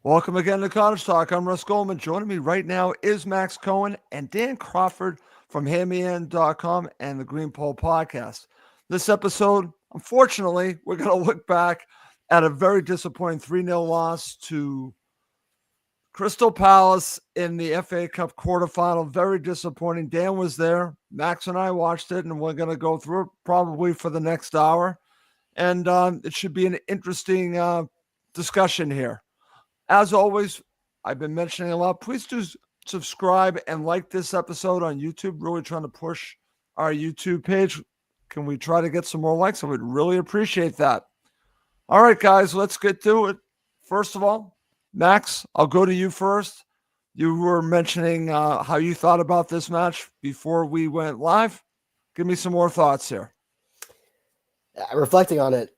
Welcome again to Cottage Talk. I'm Russ Goldman. Joining me right now is Max Cohen and Dan Crawford from HandMeIn.com and the Green Pole Podcast. This episode, unfortunately, we're going to look back at a very disappointing 3-0 loss to Crystal Palace in the FA Cup quarterfinal. Very disappointing. Dan was there. Max and I watched it, and we're going to go through it probably for the next hour. And it should be an interesting discussion here. As always, I've been mentioning a lot. Please do subscribe and like this episode on YouTube. Really trying to push our YouTube page. Can we try to get some more likes? I would really appreciate that. All right, guys, let's get to it. First of all, Max, I'll go to you first. You were mentioning how you thought about this match before we went live. Give me some more thoughts here. Reflecting on it,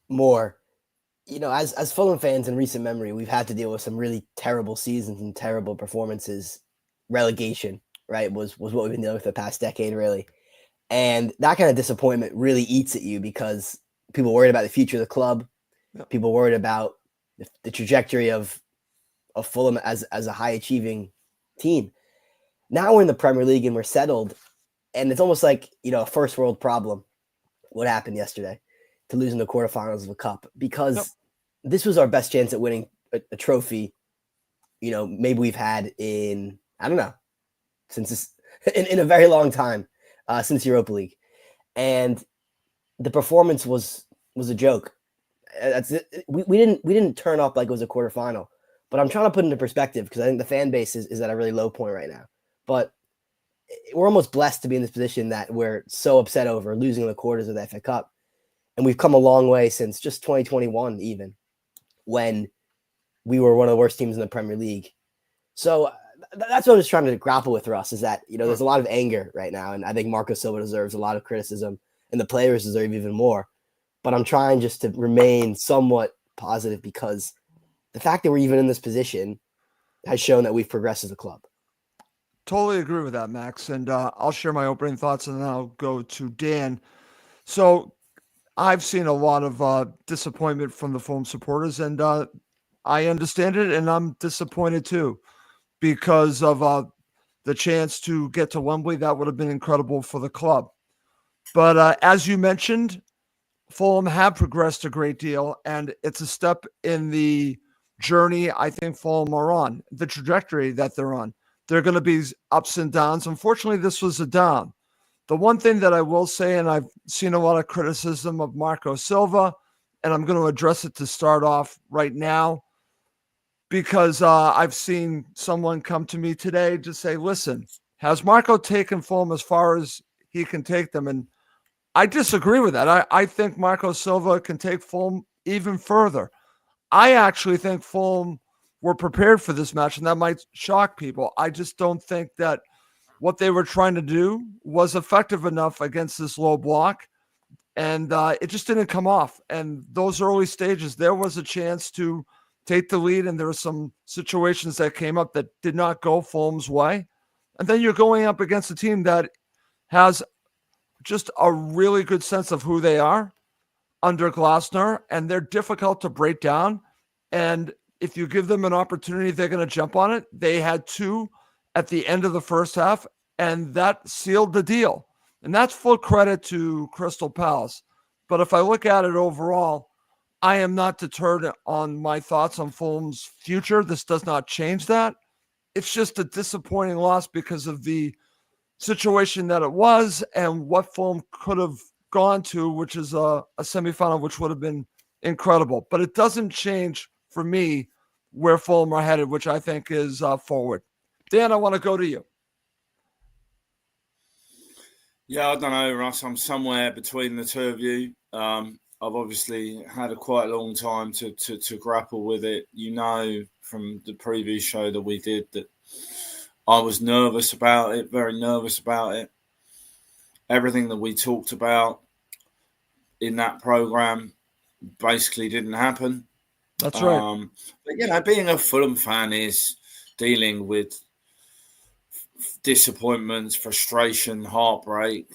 more. As Fulham fans in recent memory, we've had to deal with some really terrible seasons and terrible performances. Relegation, right, was what we've been dealing with the past decade, really. And that kind of disappointment really eats at you because people worried about the future of the club. Yep. People worried about the trajectory of Fulham as a high-achieving team. Now we're in the Premier League and we're settled, and it's almost like, a first-world problem. What happened yesterday to lose in the quarterfinals of a cup, because this was our best chance at winning a trophy, maybe we've had in, I don't know, since this, in a very long time, since Europa League. And the performance was a joke. That's it. We didn't turn up like it was a quarterfinal, but I'm trying to put into perspective because I think the fan base is at a really low point right now. But we're almost blessed to be in this position that we're so upset over losing the quarters of the FA Cup. And we've come a long way since just 2021, even, when we were one of the worst teams in the Premier League. So that's what I'm just trying to grapple with, Russ, is that, there's a lot of anger right now. And I think Marco Silva deserves a lot of criticism and the players deserve even more. But I'm trying just to remain somewhat positive because the fact that we're even in this position has shown that we've progressed as a club. Totally agree with that, Max. And I'll share my opening thoughts and then I'll go to Dan. So I've seen a lot of disappointment from the Fulham supporters, and I understand it, and I'm disappointed too because of the chance to get to Wembley. That would have been incredible for the club. But as you mentioned, Fulham have progressed a great deal, and it's a step in the journey I think Fulham are on, the trajectory that they're on. There are going to be ups and downs. Unfortunately, this was a down. The one thing that I will say, and I've seen a lot of criticism of Marco Silva, and I'm going to address it to start off right now, because I've seen someone come to me today to say, listen, has Marco taken Fulham as far as he can take them? And I disagree with that. I think Marco Silva can take Fulham even further. I actually think Fulham were prepared for this match, and that might shock people. I just don't think that what they were trying to do was effective enough against this low block, and it just didn't come off. And those early stages, there was a chance to take the lead, and there were some situations that came up that did not go Fulham's way. And then you're going up against a team that has just a really good sense of who they are under Glasner, and they're difficult to break down. And if you give them an opportunity, they're going to jump on it. They had two at the end of the first half, and that sealed the deal. And that's full credit to Crystal Palace. But if I look at it overall, I am not deterred on my thoughts on Fulham's future. This does not change that. It's just a disappointing loss because of the situation that it was and what Fulham could have gone to, which is a semifinal, which would have been incredible. But it doesn't change for me where Fulham are headed, which I think is forward. Dan, I want to go to you. Yeah, I don't know, Russ. I'm somewhere between the two of you. I've obviously had a quite long time to grapple with it. From the previous show that we did that I was nervous about it, very nervous about it. Everything that we talked about in that program basically didn't happen. That's right. But, being a Fulham fan is dealing with disappointments, frustration, heartbreak.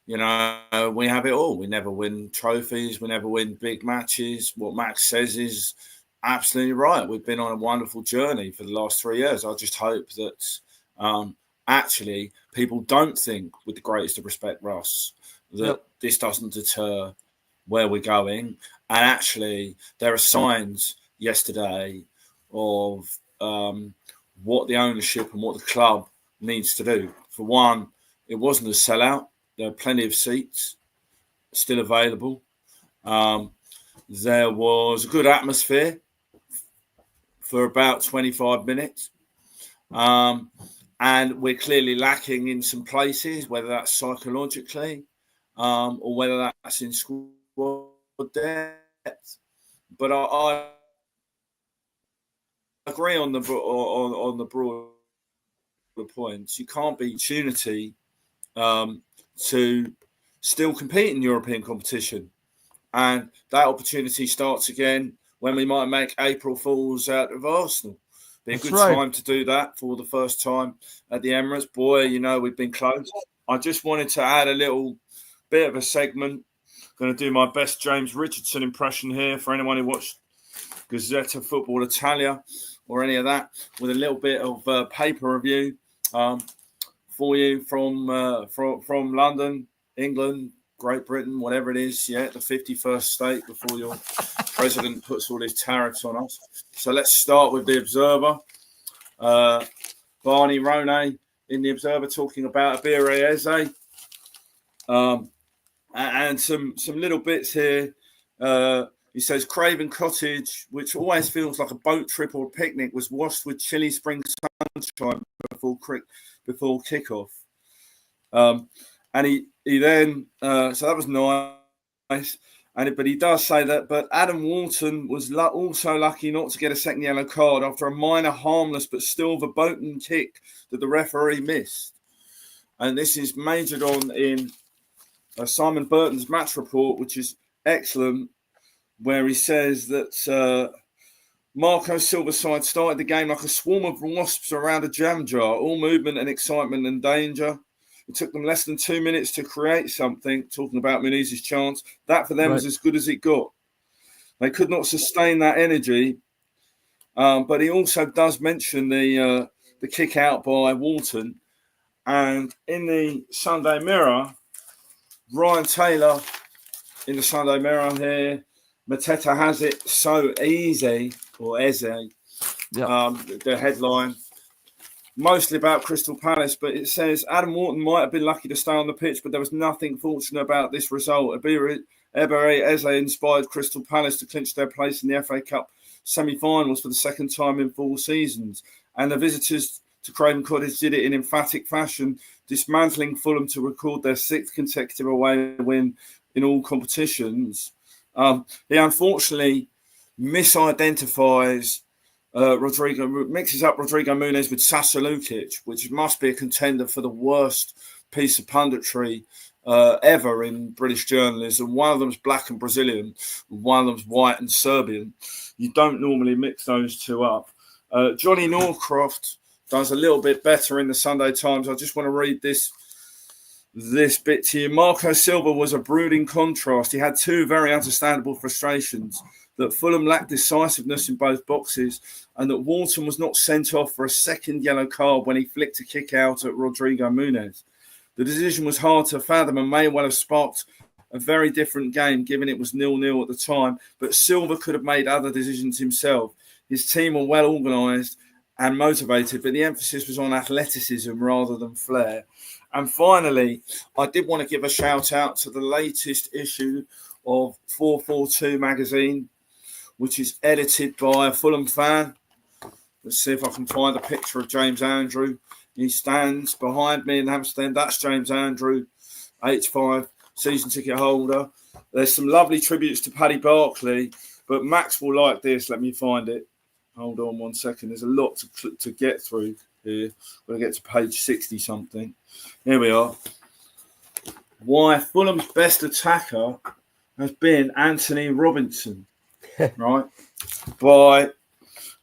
We have it all. We never win trophies. We never win big matches. What Max says is absolutely right. We've been on a wonderful journey for the last 3 years. I just hope that actually people don't think, with the greatest of respect, Ross, that this doesn't deter where we're going. And actually, there are signs yesterday of what the ownership and what the club needs to do. For one, it wasn't a sellout. There are plenty of seats still available. There was a good atmosphere for about 25 minutes. And we're clearly lacking in some places, whether that's psychologically or whether that's in squad depth. But I agree on the broader points. You can't beat opportunity to still compete in European competition. And that opportunity starts again when we might make April Fools out of Arsenal. Be a good time to do that for the first time at the Emirates. Boy, we've been close. I just wanted to add a little bit of a segment. Going to do my best James Richardson impression here for anyone who watched Gazzetta Football Italia or any of that, with a little bit of paper review for you from London, England, Great Britain, whatever it is, the 51st state before your president puts all his tariffs on us. So let's start with the Observer. Barney Ronay in the Observer talking about Abire Eze. And some little bits here. He says Craven Cottage, which always feels like a boat trip or a picnic, was washed with chilly spring sunshine before kickoff. And he then, so that was nice. But he does say that, but Adam Wharton was also lucky not to get a second yellow card after a minor, harmless, but still verboten kick that the referee missed. And this is majored on in Simon Burton's match report, which is excellent, where he says that Marco Silva's side started the game like a swarm of wasps around a jam jar, all movement and excitement and danger. It took them less than 2 minutes to create something, talking about Muniz's chance. That for them was as good as it got. They could not sustain that energy. But he also does mention the kick out by Wharton. And in the Sunday Mirror, Ryan Taylor in the Sunday Mirror here, Mateta has it so easy, or Eze, the headline, mostly about Crystal Palace, but it says Adam Wharton might have been lucky to stay on the pitch, but there was nothing fortunate about this result. Ebere Eze inspired Crystal Palace to clinch their place in the FA Cup semi-finals for the second time in 4 seasons. And the visitors to Craven Cottage did it in emphatic fashion, dismantling Fulham to record their 6th consecutive away win in all competitions. He unfortunately misidentifies mixes up Rodrigo Muniz with Sasa Lukic, which must be a contender for the worst piece of punditry ever in British journalism. One of them's black and Brazilian, one of them's white and Serbian. You don't normally mix those two up. Johnny Norcroft does a little bit better in the Sunday Times. I just want to read this bit to you. Marco Silva was a brooding contrast. He had 2 very understandable frustrations: that Fulham lacked decisiveness in both boxes, and that Wharton was not sent off for a second yellow card when he flicked a kick out at Rodrigo Muniz. The decision was hard to fathom and may well have sparked a very different game, given it was 0-0 at the time, but Silva could have made other decisions himself. His team were well organised and motivated, but the emphasis was on athleticism rather than flair. And finally, I did want to give a shout out to the latest issue of 442 magazine, which is edited by a Fulham fan. Let's see if I can find a picture of James Andrew. He stands behind me in Hampstead. That's James Andrew, H5, season ticket holder. There's some lovely tributes to Paddy Barclay, but Max will like this. Let me find it. Hold on 1 second. There's a lot to get through here. We'll get to page 60-something. Here we are. Why Fulham's best attacker has been Anthony Robinson, right? By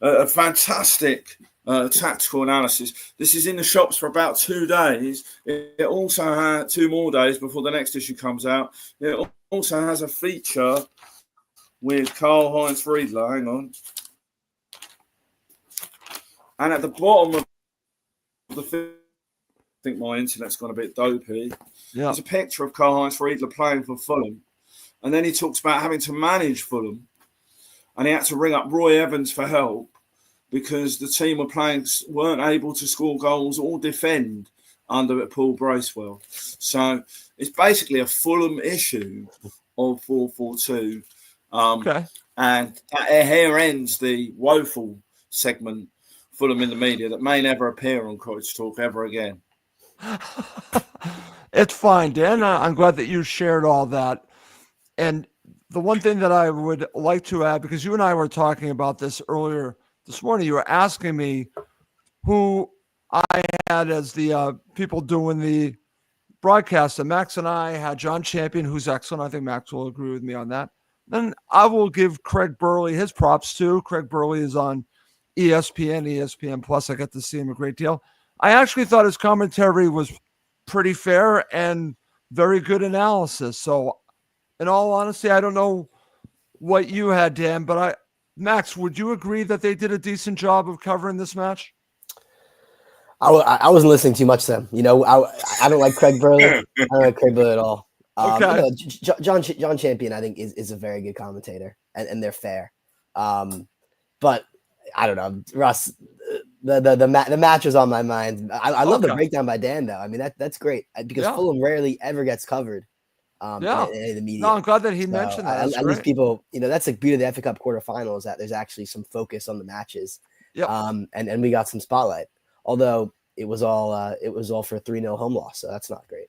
a fantastic tactical analysis. This is in the shops for about 2 days. It also had 2 more days before the next issue comes out. It also has a feature with Karl-Heinz Riedler. Hang on. And at the bottom of the thing, I think my internet's gone a bit dopey. Yeah. There's a picture of Karl-Heinz Riedler playing for Fulham. And then he talks about having to manage Fulham. And he had to ring up Roy Evans for help because the team weren't able to score goals or defend under Paul Bracewell. So it's basically a Fulham issue of 4-4-2. Okay. And here ends the woeful segment, Fulham in the media, that may never appear on Cottage Talk ever again. It's fine, Dan. I'm glad that you shared all that. And the one thing that I would like to add, because you and I were talking about this earlier this morning, you were asking me who I had as the people doing the broadcast. And Max and I had John Champion, who's excellent. I think Max will agree with me on that. Then I will give Craig Burley his props too. Craig Burley is on ESPN Plus. I got to see him a great deal. I actually thought his commentary was pretty fair and very good analysis. So in all honesty, I don't know what you had, Dan, but Max, would you agree that they did a decent job of covering this match? I wasn't listening too much to them. You know, I don't like Craig Burley. I don't like Craig Burley at all. Okay. You know, John Champion, I think, is a very good commentator, and they're fair. But I don't know, Russ. The match was on my mind. I love the breakdown by Dan, though. I mean, that's great because Fulham rarely ever gets covered. In the media. No, I'm glad that he mentioned that. At least people, you know, that's the beauty of the FA Cup quarterfinals, that there's actually some focus on the matches. Yeah. And we got some spotlight. Although it was all for a 3-0 home loss, so that's not great.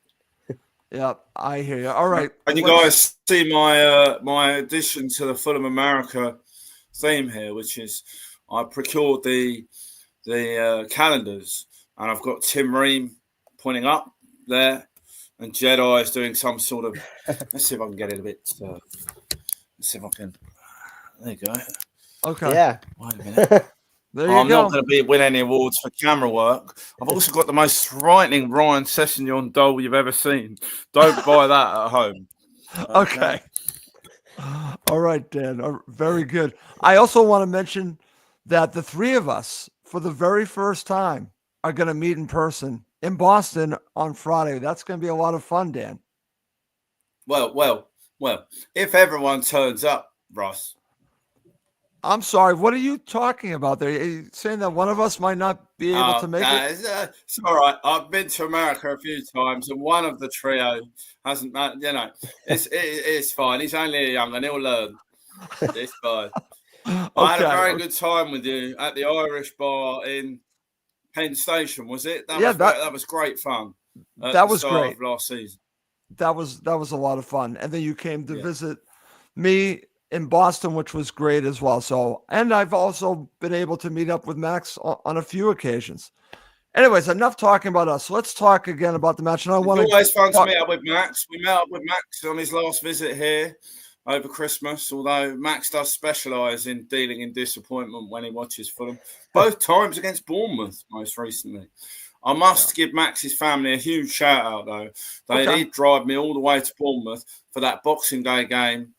Yeah, I hear you. All right. And you guys see my addition to the Fulham America theme here, which is I procured the calendars, and I've got Tim Ream pointing up there, and Jedi is doing some sort of. Let's see if I can get it a bit. Let's see if I can. There you go. Okay. Yeah. Wait a minute. There you I'm go. not going to win any awards for camera work. I've also got the most frightening Ryan Sessegnon doll you've ever seen. Don't buy that at home. Okay. All right, Dan. Very good. I also want to mention that the three of us, for the very first time, are going to meet in person in Boston on Friday. That's going to be a lot of fun, Dan. Well. If everyone turns up, Ross. I'm sorry. What are you talking about there? Are you saying that one of us might not be able to make it? It's all right. I've been to America a few times, and one of the trio hasn't. You know, it's fine. He's only young, and he'll learn. It's fine. I had a very good time with you at the Irish bar in Penn Station. Was it? That was great fun. That was great. Of last season. That was a lot of fun, and then you came to visit me in Boston, which was great as well. So, and I've also been able to meet up with Max on a few occasions. Anyways, enough talking about us. Let's talk again about the match. And it's always fun to meet up with Max. We met up with Max on his last visit here over Christmas, although Max does specialise in dealing in disappointment when he watches Fulham. Both times against Bournemouth, most recently. I must give Max's family a huge shout out, though. They did drive me all the way to Bournemouth for that Boxing Day game.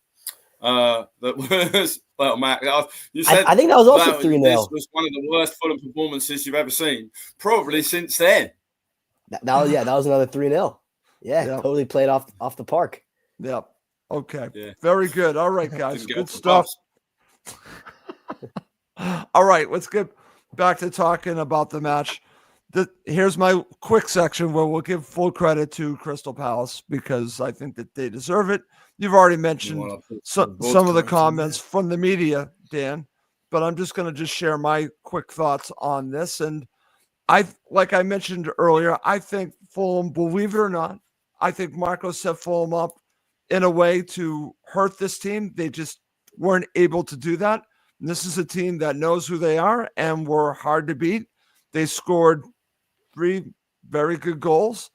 That was Max. You said I think that was also 3-0. This was one of the worst Fulham performances you've ever seen, probably since then. That was another 3-0. Yeah, totally played off the park. Yep. Okay. Yeah. Very good. All right, guys. Good stuff. All right, let's get back to talking about the match. Here's my quick section where we'll give full credit to Crystal Palace because I think that they deserve it. You've already mentioned some of the comments from the media, Dan, but I'm just going to share my quick thoughts on this. And like I mentioned earlier, I think Fulham, believe it or not, I think Marco set Fulham up in a way to hurt this team. They just weren't able to do that. And this is a team that knows who they are and were hard to beat. They scored 3 very good goals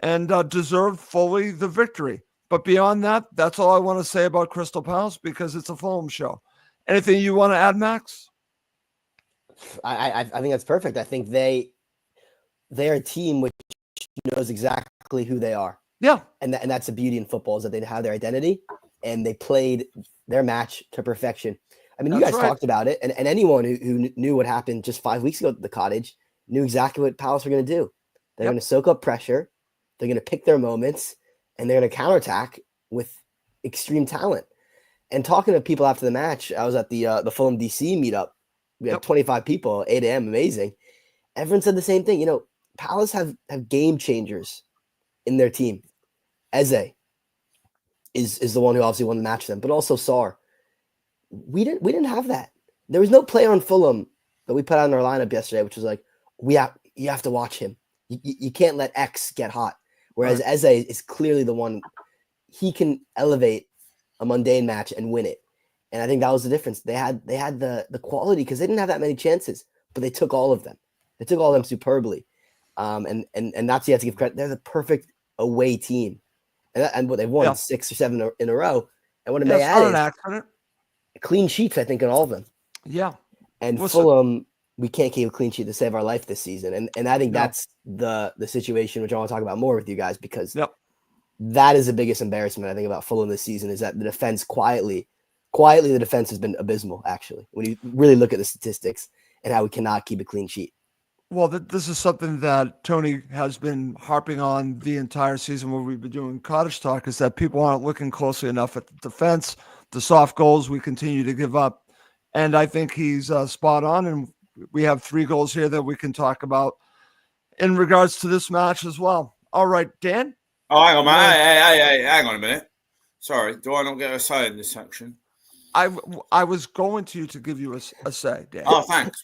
and deserved fully the victory. But beyond that, that's all I want to say about Crystal Palace because it's a Fulham show. Anything you want to add, Max? I think that's perfect. I think they're a team which knows exactly who they are. Yeah. And that's the beauty in football is that they have their identity and they played their match to perfection. I mean, you That's guys right. talked about it, and anyone who knew what happened just 5 weeks ago at the Cottage knew exactly what Palace were going to do. They're Yep. going to soak up pressure, they're going to pick their moments, and they're going to counterattack with extreme talent. And talking to people after the match, I was at the Fulham DC meetup. We had 25 people, 8 a.m. Amazing. Everyone said the same thing. You know, Palace have game changers in their team. Eze is the one who obviously won the match for them, but also Sarr. We didn't have that. There was no player on Fulham that we put out in our lineup yesterday, which was like, you have to watch him. You can't let X get hot. Whereas Eze is clearly the one. He can elevate a mundane match and win it. And I think that was the difference. They had the quality because they didn't have that many chances, but they took all of them. They took all of them superbly. And that's you have to give credit. They're the perfect away team. And what they've won 6 or 7 in a row. And what it may add is accident. Clean sheets, I think, in all of them. Yeah. And Fulham, we can't keep a clean sheet to save our life this season. And I think that's the situation which I want to talk about more with you guys because that is the biggest embarrassment I think about Fulham this season is that the defense quietly the defense has been abysmal, actually, when you really look at the statistics and how we cannot keep a clean sheet. Well, this is something that Tony has been harping on the entire season where we've been doing Cottage Talk is that people aren't looking closely enough at the defense, the soft goals we continue to give up. And I think he's spot on. And we have 3 goals here that we can talk about in regards to this match as well. All right, Dan? Oh, hang on, man. Hey, hang on a minute. Sorry, do I not get a say in this section? I was going to give you a say, Dan. Oh, thanks.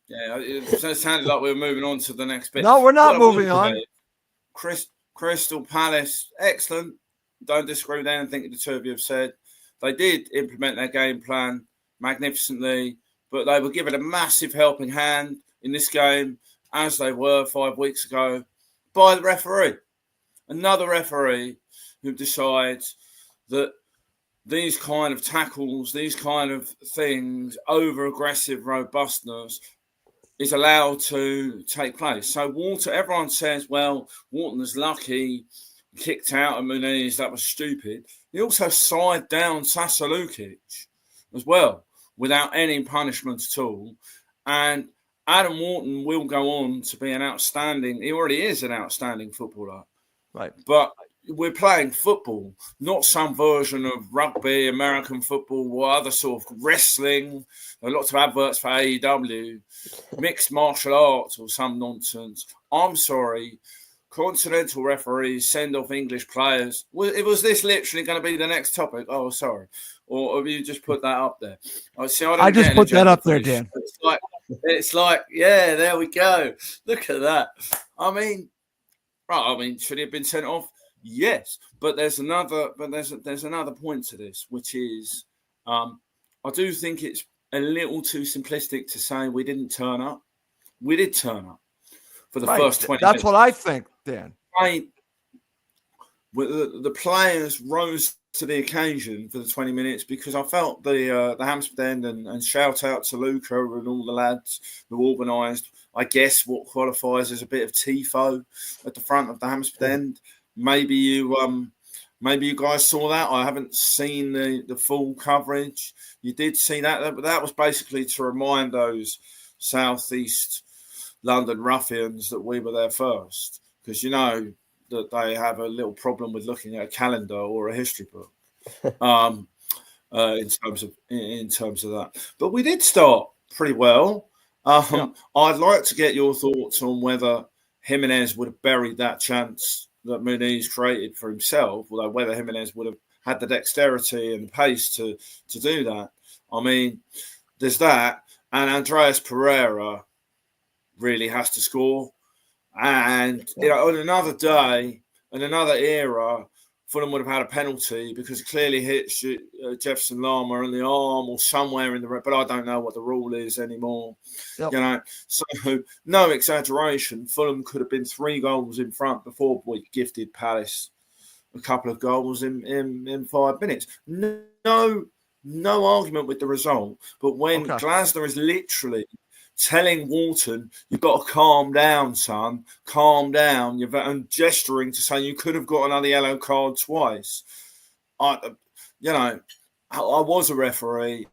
Yeah, it sounded like we were moving on to the next bit. No, we're not moving on. Crystal Palace, excellent. Don't disagree with anything the 2 of you have said. They did implement their game plan magnificently, but they were given a massive helping hand in this game, as they were 5 weeks ago, by the referee. Another referee who decides that these kind of tackles, these kind of things, over-aggressive robustness is allowed to take place. So everyone says, well, Wharton is lucky, kicked out of Muniz, that was stupid. He also side down Sasalukic as well, without any punishment at all. And Adam Wharton will go on to be he already is an outstanding footballer. Right. But we're playing football, not some version of rugby, American football, or other sort of wrestling. There are lots of adverts for AEW, mixed martial arts or some nonsense. I'm sorry. Continental referees send off English players. Was this literally going to be the next topic? Oh, sorry. Or have you just put that up there? I just put that up there, Dan. It's like, yeah, there we go. Look at that. Should he have been sent off? Yes, but there's another point to this, which is I do think it's a little too simplistic to say we didn't turn up. We did turn up for the first 20 minutes. That's what I think, Dan. The players rose to the occasion for the 20 minutes because I felt the Hampstead End and shout out to Luca and all the lads who organised, I guess, what qualifies as a bit of TIFO at the front of the Hampstead End. Maybe you guys saw that. I haven't seen the full coverage. You did see that, but that was basically to remind those Southeast London ruffians that we were there first, because you know that they have a little problem with looking at a calendar or a history book. In terms of that, but we did start pretty well. I'd like to get your thoughts on whether Jimenez would have buried that chance that Muniz created for himself, although whether Jimenez would have had the dexterity and the pace to do that. I mean, there's that, and Andreas Pereira really has to score. And on another day, in another era, Fulham would have had a penalty because it clearly hits Jefferson Lerma in the arm or somewhere in the but I don't know what the rule is anymore. So no exaggeration, Fulham could have been 3 goals in front before we gifted Palace a couple of goals in 5 minutes. No argument with the result, but when Glasner is literally telling Wharton, you've got to calm down, son, calm down, and gesturing to say you could have got another yellow card twice. I was a referee.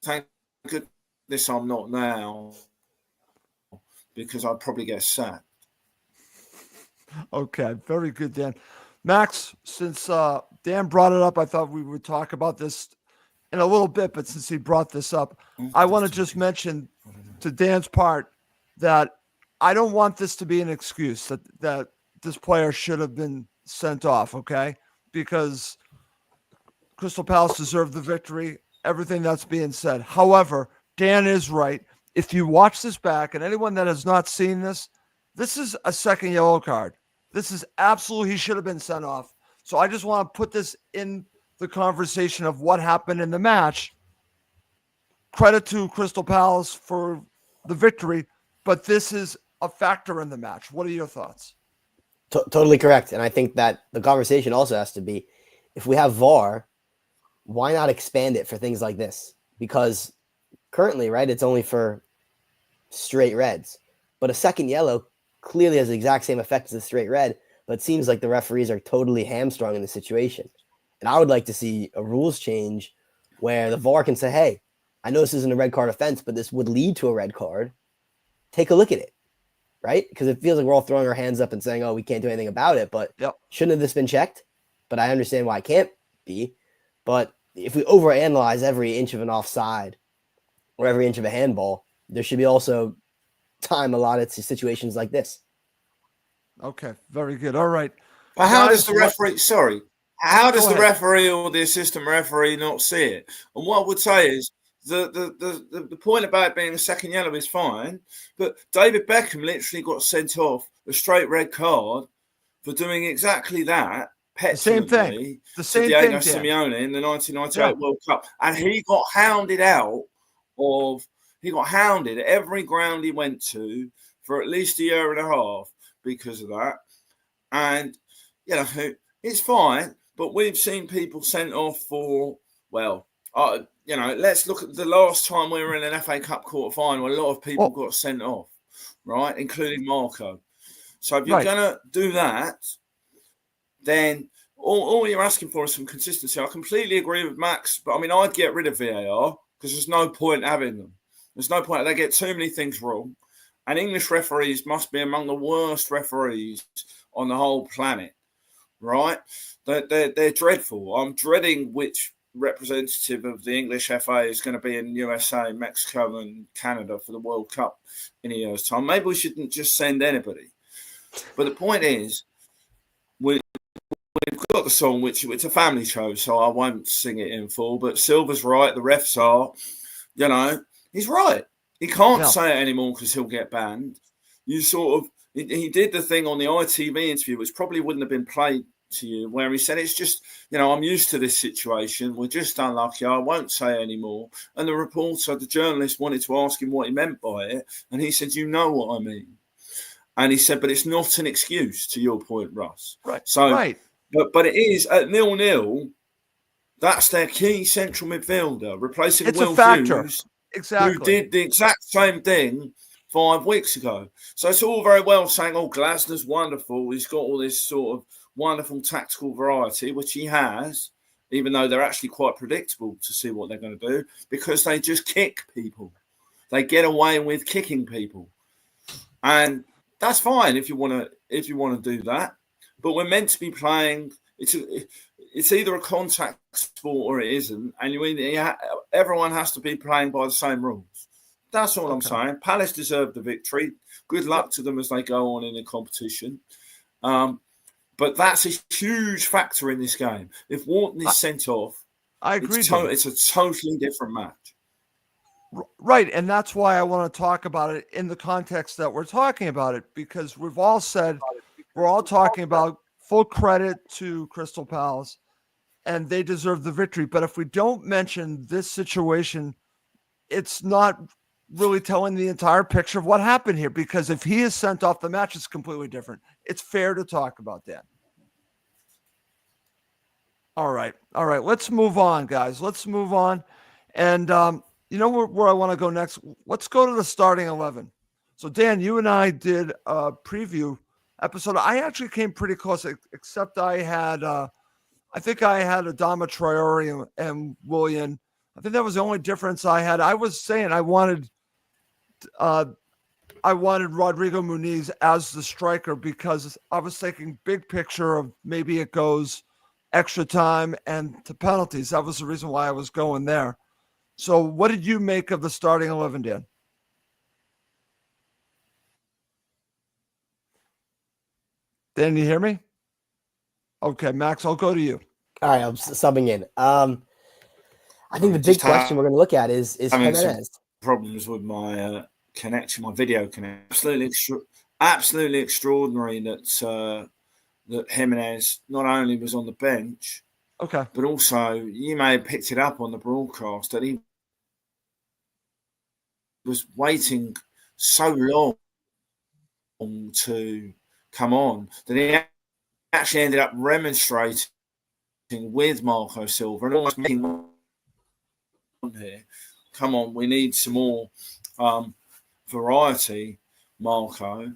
thank goodness I'm not now, because I'd probably get sacked. Okay, very good, Dan. Max, since Dan brought it up, I thought we would talk about this in a little bit, but since he brought this up, I want to just mention to Dan's part that I don't want this to be an excuse that this player should have been sent off, okay? Because Crystal Palace deserved the victory, everything that's being said. However, Dan is right. If you watch this back, and anyone that has not seen this, this is a second yellow card. This is absolutely, he should have been sent off. So I just want to put this in the conversation of what happened in the match. Credit to Crystal Palace for the victory, but this is a factor in the match. What are your thoughts? Totally correct. And I think that the conversation also has to be, if we have VAR, why not expand it for things like this? Because currently, right, it's only for straight reds. But a second yellow clearly has the exact same effect as a straight red, but it seems like the referees are totally hamstrung in the situation. And I would like to see a rules change where the VAR can say, hey, I know this isn't a red card offense, but this would lead to a red card. Take a look at it, right? Because it feels like we're all throwing our hands up and saying, oh, we can't do anything about it, but shouldn't have this been checked? But I understand why it can't be. But if we overanalyze every inch of an offside or every inch of a handball, there should be also time allotted to situations like this. Okay, very good. All right. But how does the referee, how does the referee or the assistant referee not see it? And what I would say is the point about being a second yellow is fine, but David Beckham literally got sent off a straight red card for doing exactly that. The same thing. The same thing, Dan. Simeone in the 1998 World Cup, and he got hounded out of. He got hounded at every ground he went to for at least a year and a half because of that. And you know, it's fine, but we've seen people sent off for you know, let's look at the last time we were in an FA Cup quarter final. A lot of people got sent off, right, including Marco. So if you're gonna do that, then all you're asking for is some consistency. I completely agree with Max, but I mean, I'd get rid of VAR because there's no point having them. There's no point. They get too many things wrong. And English referees must be among the worst referees on the whole planet, right? They're dreadful. I'm dreading which representative of the English FA is going to be in USA, Mexico, and Canada for the World Cup in a year's time. Maybe we shouldn't just send anybody. But the point is, we've got the song, which it's a family show, so I won't sing it in full. But Silver's right. The refs are, you know, he's right. He can't say it anymore because he'll get banned. You sort of, he did the thing on the ITV interview, which probably wouldn't have been played to you, where he said, it's just, you know, I'm used to this situation. We're just unlucky. I won't say anymore. And the reporter, the journalist, wanted to ask him what he meant by it. And he said, you know what I mean. And he said, but it's not an excuse, to your point, Russ. Right. So, but it is at 0-0. That's their key central midfielder, replacing Will Hughes. Exactly. Who did the exact same thing 5 weeks ago. So it's all very well saying, oh, Glasner's wonderful. He's got all this sort of wonderful tactical variety, which he has, even though they're actually quite predictable to see what they're going to do, because they just kick people. They get away with kicking people. And that's fine if you want to do that. But we're meant to be playing. It's either a contact sport or it isn't, and everyone has to be playing by the same rules. That's all I'm saying. Palace deserved the victory. Good luck to them as they go on in the competition. But that's a huge factor in this game. If Wharton is sent off, I agree. It's a totally different match. Right, and that's why I want to talk about it in the context that we're talking about it, because we've all said we're all talking about full credit to Crystal Palace, and they deserve the victory. But if we don't mention this situation, it's not really telling the entire picture of what happened here, because if he is sent off, the match is completely different. It's fair to talk about that. All right. Let's move on, guys. Let's move on. And you know where I want to go next? Let's go to the starting 11. So, Dan, you and I did a preview episode. I actually came pretty close, except I think I had Adama Traore and Willian. I think that was the only difference I had. I was saying I wanted Rodrigo Muniz as the striker because I was thinking big picture of maybe it goes extra time and to penalties. That was the reason why I was going there. So what did you make of the starting 11, Dan? Dan, you hear me? Okay, Max, I'll go to you. All right, I'm subbing in. I think the big question we're going to look at is Jimenez. Problems with my connection, my video connection. Absolutely extraordinary that that Jimenez not only was on the bench, okay, but also you may have picked it up on the broadcast that he was waiting so long to come on that he actually ended up remonstrating with Marco Silva and almost making here. Come on, we need some more variety, Marco.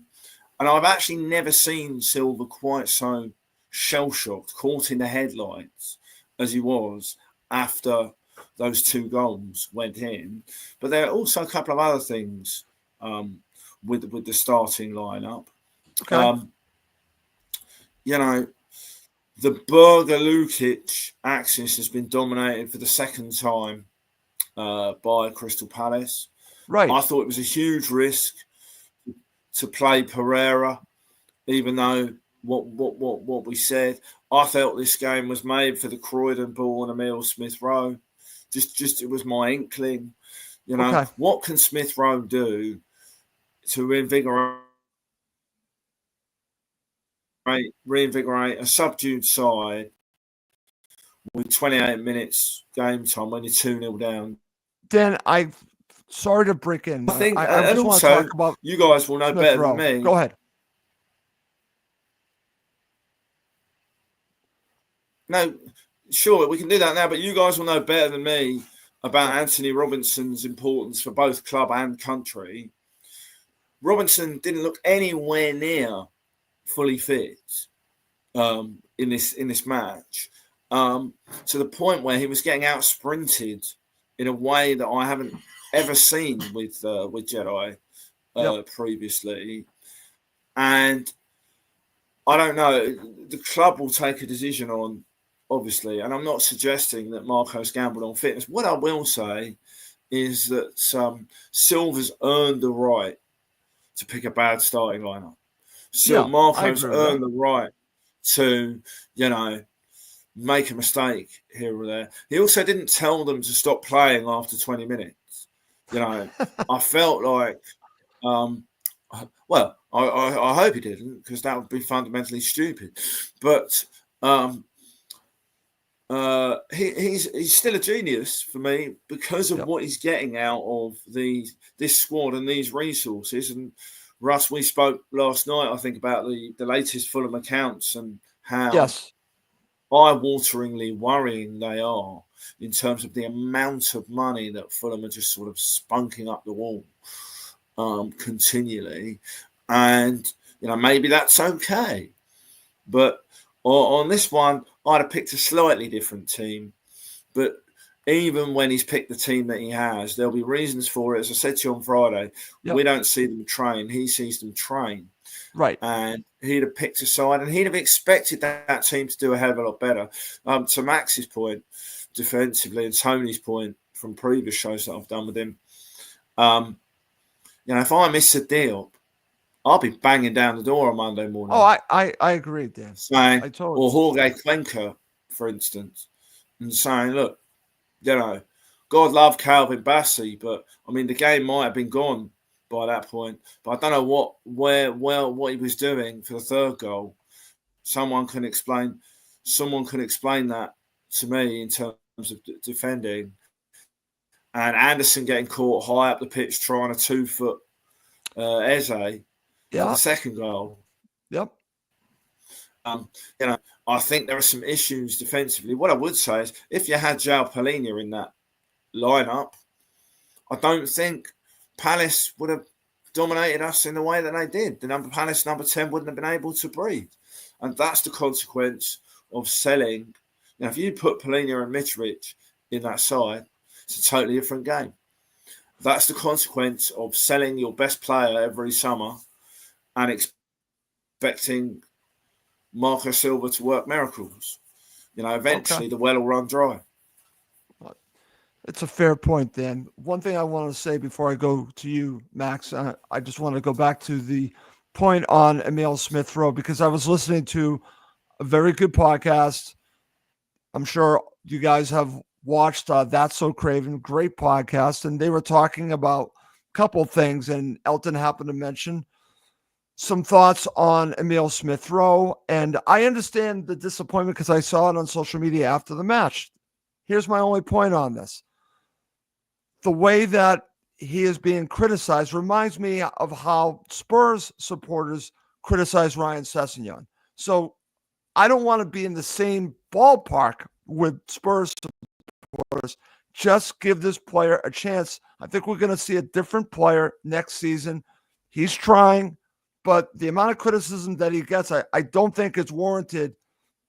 And I've actually never seen Silva quite so shell-shocked, caught in the headlights as he was after those 2 goals went in. But there are also a couple of other things with the starting lineup. Okay. You know, the Berger Lukic axis has been dominated for the second time by Crystal Palace. Right. I thought it was a huge risk to play Pereira, even though what we said. I felt this game was made for the Croydon-born Emile Smith Rowe. Just it was my inkling. You know, okay. What can Smith Rowe do to reinvigorate a subdued side with 28 minutes game time when you're 2-0 down? Dan, sorry to break in. I think, I and just also, want to talk about you guys will know Smith better Rowe. than me. Go ahead. No, sure, we can do that now, but you guys will know better than me about Anthony Robinson's importance for both club and country. Robinson didn't look anywhere near fully fit in this match, to the point where he was getting out sprinted in a way that I haven't ever seen with Jedi previously. And I don't know, the club will take a decision on, obviously, and I'm not suggesting that Marco's gambled on fitness. What I will say is that Silva's earned the right to pick a bad starting lineup. So Marco's earned the right to, make a mistake here or there. He also didn't tell them to stop playing after 20 minutes. I felt like, I hope he didn't, because that would be fundamentally stupid. But he's still a genius for me because of what he's getting out of this squad and these resources. And Russ, we spoke last night, I think, about the latest Fulham accounts and how eye-wateringly worrying they are in terms of the amount of money that Fulham are just sort of spunking up the wall continually. And, maybe that's okay. But on this one, I'd have picked a slightly different team. But even when he's picked the team that he has, there'll be reasons for it. As I said to you on Friday, we don't see them train. He sees them train. Right. And he'd have picked a side and he'd have expected that team to do a hell of a lot better. To Max's point, defensively, and Tony's point from previous shows that I've done with him, if I miss a deal, I'll be banging down the door on Monday morning. Oh, I agree, Dan. Saying, or Jorge Cuenca, for instance, and saying, look, God love Calvin Bassey, but the game might have been gone by that point. But I don't know what he was doing for the third goal. Someone can explain that to me in terms of defending. And Anderson getting caught high up the pitch trying a 2-foot Eze for the second goal. Yep. I think there are some issues defensively. What I would say is if you had João Palhinha in that lineup, I don't think Palace would have dominated us in the way that they did. Palace number 10 wouldn't have been able to breathe. And that's the consequence of selling. If you put Palhinha and Mitrovic in that side, It's a totally different game. That's the consequence of selling your best player every summer and expecting Marco Silva to work miracles. Eventually the well will run dry. It's a fair point, Dan. One thing I want to say before I go to you, Max, I just want to go back to the point on Emil Smith-Rowe, because I was listening to a very good podcast. I'm sure you guys have watched That's So Craven, great podcast, and they were talking about a couple things, and Elton happened to mention some thoughts on Emil Smith-Rowe, and I understand the disappointment because I saw it on social media after the match. Here's my only point on this. The way that he is being criticized reminds me of how Spurs supporters criticize Ryan Sessegnon. So I don't want to be in the same ballpark with Spurs supporters. Just give this player a chance. I think we're going to see a different player next season. He's trying, but the amount of criticism that he gets, I don't think it's warranted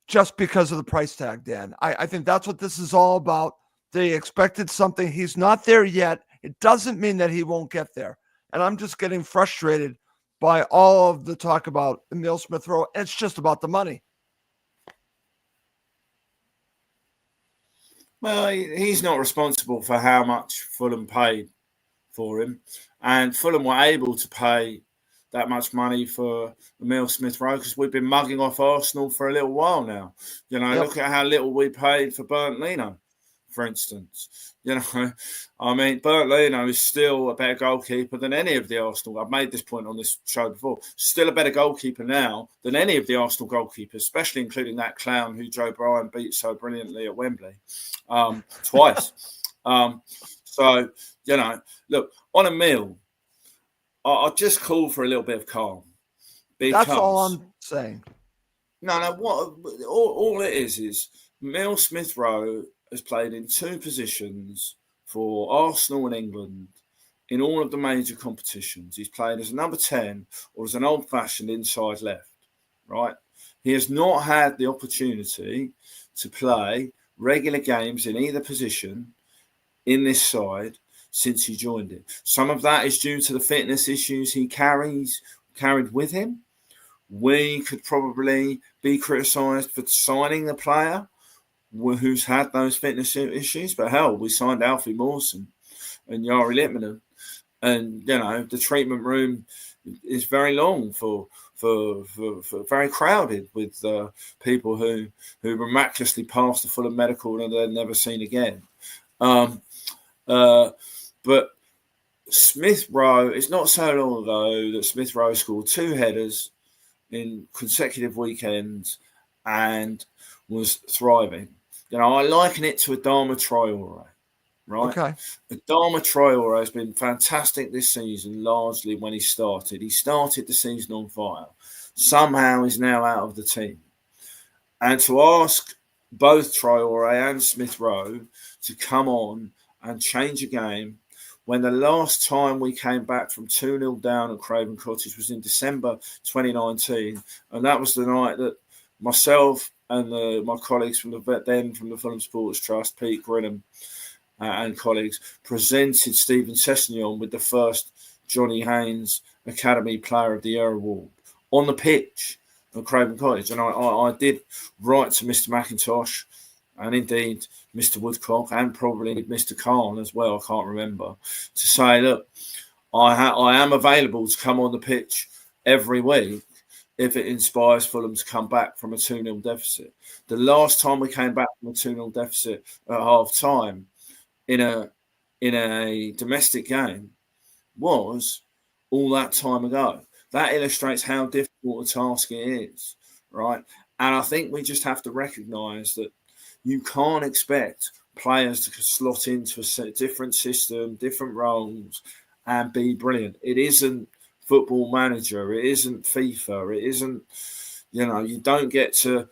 just because of the price tag, Dan. I think that's what this is all about. They expected something. He's not there yet. It doesn't mean that he won't get there. And I'm just getting frustrated by all of the talk about Emil Smith-Rowe. It's just about the money. Well, he's not responsible for how much Fulham paid for him. And Fulham were able to pay that much money for Emil Smith-Rowe because we've been mugging off Arsenal for a little while now. Look at how little we paid for Bernd Leno, for instance. Bernd Leno is still a better goalkeeper than any of the Arsenal. I've made this point on this show before. Still a better goalkeeper now than any of the Arsenal goalkeepers, especially including that clown who Joe Bryan beat so brilliantly at Wembley twice. Look, on Emil, I'll just call for a little bit of calm. That's all I'm saying. All it is Emil Smith-Rowe has played in two positions for Arsenal and England in all of the major competitions. He's played as a number 10 or as an old-fashioned inside left, right? He has not had the opportunity to play regular games in either position in this side since he joined it. Some of that is due to the fitness issues he carried with him. We could probably be criticised for signing the player who's had those fitness issues, but hell, we signed Alfie Mawson and Yari Littmanen, and the treatment room is very long for very crowded with people who miraculously passed the Fulham medical and they're never seen again. But Smith-Rowe, it's not so long ago that Smith-Rowe scored 2 headers in consecutive weekends and was thriving. I liken it to Adama Traore, right? Okay. Adama Traore has been fantastic this season, largely when he started. He started the season on fire. Somehow he's now out of the team. And to ask both Traore and Smith-Rowe to come on and change a game when the last time we came back from 2-0 down at Craven Cottage was in December 2019, and that was the night that myself and my colleagues from the Fulham Sports Trust, Pete Grinham and colleagues, presented Stephen Sessegnon with the first Johnny Haynes Academy Player of the Year award on the pitch at Craven Cottage. And I did write to Mr. McIntosh and indeed Mr. Woodcock and probably Mr. Khan as well, I can't remember, to say, look, I am available to come on the pitch every week if it inspires Fulham to come back from a 2-0 deficit. The last time we came back from a 2-0 deficit at half-time in a domestic game was all that time ago. That illustrates how difficult a task it is, right? And I think we just have to recognise that you can't expect players to slot into a different system, different roles, and be brilliant. It isn't Football Manager. It isn't FIFA. It isn't, you don't get to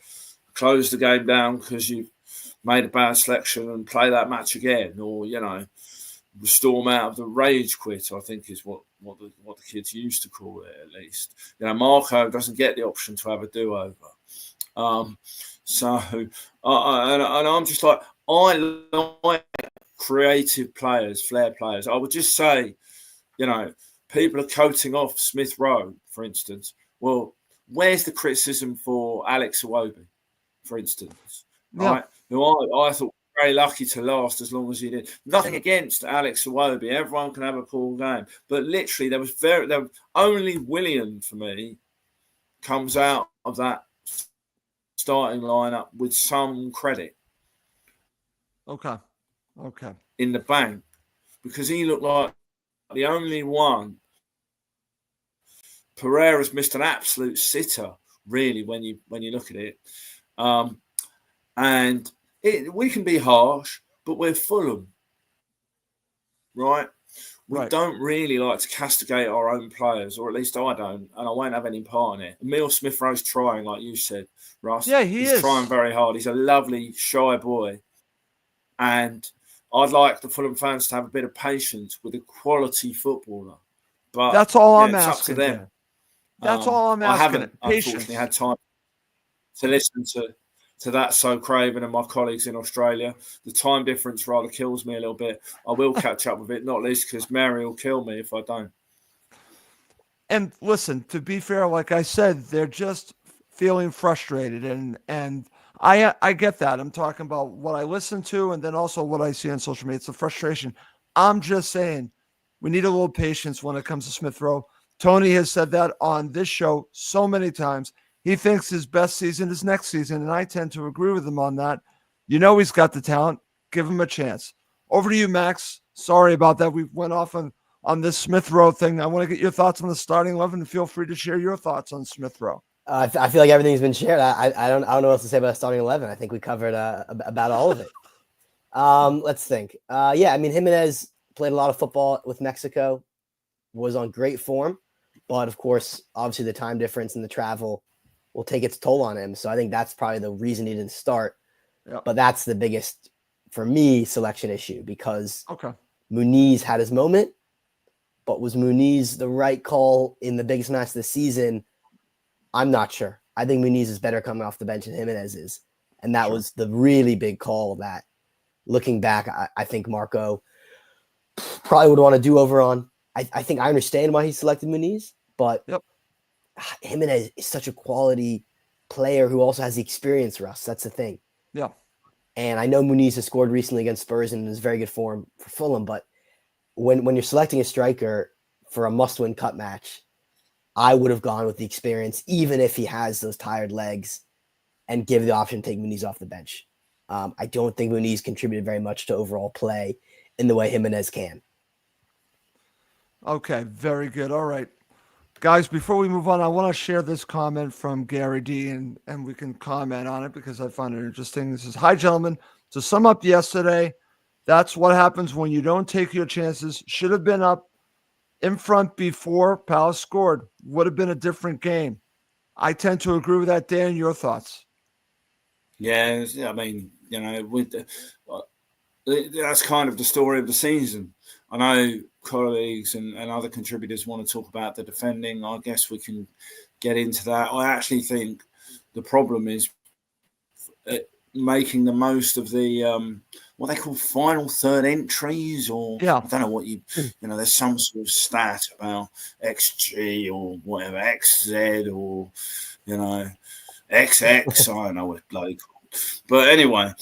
close the game down because you've made a bad selection and play that match again, or, storm out of the rage quit, I think is what the kids used to call it, at least. Marco doesn't get the option to have a do-over. I'm just like, I like creative players, flair players. I would just say, people are coating off Smith Rowe, for instance. Well, where's the criticism for Alex Iwobi, for instance? Yeah. Right? Who I thought very lucky to last as long as he did. Nothing against Alex Iwobi. Everyone can have a poor game. But literally, only William, for me, comes out of that starting lineup with some credit. Okay. In the bank, because he looked like the only one. Pereira's missed an absolute sitter, really, when you look at it. We can be harsh, but we're Fulham, right? We don't really like to castigate our own players, or at least I don't, and I won't have any part in it. Emil Smith-Rowe's trying, like you said, Russ. Yeah, he's trying very hard. He's a lovely, shy boy. And I'd like the Fulham fans to have a bit of patience with a quality footballer. But that's all I'm it's asking. Up to them. Dan. That's all I'm asking. I haven't, unfortunately, had time to listen to that So Craven and my colleagues in Australia. The time difference rather kills me a little bit. I will catch up with it, not least because Mary will kill me if I don't. And listen, to be fair, like I said, they're just feeling frustrated, and I get that. I'm talking about what I listen to and then also what I see on social media. It's a frustration. I'm just saying we need a little patience when it comes to Smith Rowe. Tony has said that on this show so many times. He thinks his best season is next season, and I tend to agree with him on that. He's got the talent. Give him a chance. Over to you, Max. Sorry about that. We went off on this Smith Rowe thing. I want to get your thoughts on the starting 11, and feel free to share your thoughts on Smith Rowe. I feel like everything's been shared. I don't know what else to say about starting 11. I think we covered about all of it. Let's think. Jimenez played a lot of football with Mexico, was on great form, but of course, obviously the time difference and the travel will take its toll on him. So I think that's probably the reason he didn't start. Yep. But that's the biggest, for me, selection issue, because Okay. Muniz had his moment, but was Muniz the right call in the biggest match of the season? I'm not sure. I think Muniz is better coming off the bench than Jimenez is. And that was the really big call that, looking back, I think Marco probably would want to do over on. I think I understand why he selected Muniz, but Jimenez is such a quality player who also has the experience, Russ. That's the thing. Yeah. And I know Muniz has scored recently against Spurs and is very good form for Fulham, but when you're selecting a striker for a must-win cup match, I would have gone with the experience, even if he has those tired legs, and give the option to take Muniz off the bench. I don't think Muniz contributed very much to overall play in the way Jimenez can. Okay, very good. All right. Guys, before we move on, I want to share this comment from Gary D, and we can comment on it because I find it interesting. This is, "Hi, gentlemen. To sum up yesterday, that's what happens when you don't take your chances. Should have been up in front before Palace scored. Would have been a different game." I tend to agree with that. Dan, your thoughts? Yeah, I mean, that's kind of the story of the season. I know colleagues and other contributors want to talk about the defending. I guess we can get into that. I actually think the problem is making the most of the what they call final third entries, or I don't know what there's some sort of stat about XG or whatever, XZ or XX. I don't know what it's bloody called. But anyway,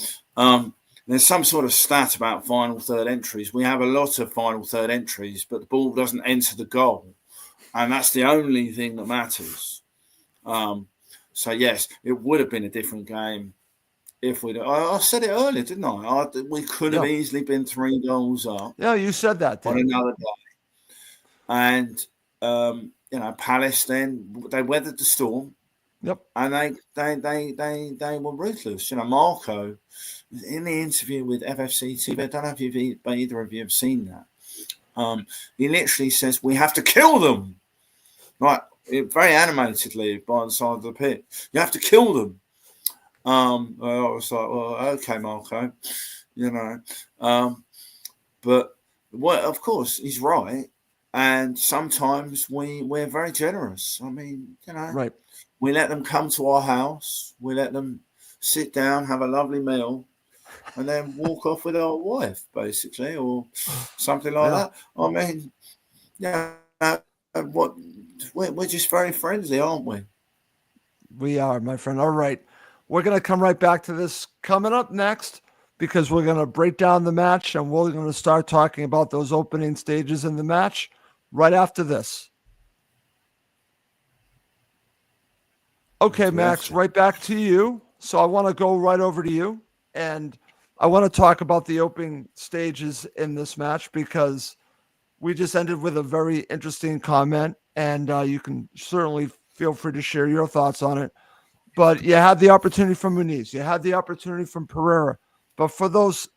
there's some sort of stat about final third entries. We have a lot of final third entries, but the ball doesn't enter the goal. And that's the only thing that matters. So, yes, it would have been a different game if we'd... I said it earlier, didn't I? We could have easily been 3 goals up. Yeah, you said that. On another day. And, Palace then, they weathered the storm. Yep. And they were ruthless. Marco, in the interview with FFC TV, I don't know if either of you have seen that. He literally says, "We have to kill them." Right, very animatedly by the side of the pitch. You have to kill them. I was like, well, okay, Marco, but of course he's right. And sometimes we're very generous. I mean, right. We let them come to our house. We let them sit down, have a lovely meal. and then walk off with our wife, basically, or something like that. I mean, yeah, what we're just very friendly, aren't we? We are, my friend. All right. We're going to come right back to this coming up next because we're going to break down the match and we're going to start talking about those opening stages in the match right after this. Okay, Max, right back to you. So I want to go right over to you and I want to talk about the opening stages in this match because we just ended with a very interesting comment and you can certainly feel free to share your thoughts on it. But you had the opportunity from Muniz. You had the opportunity from Pereira. But for those,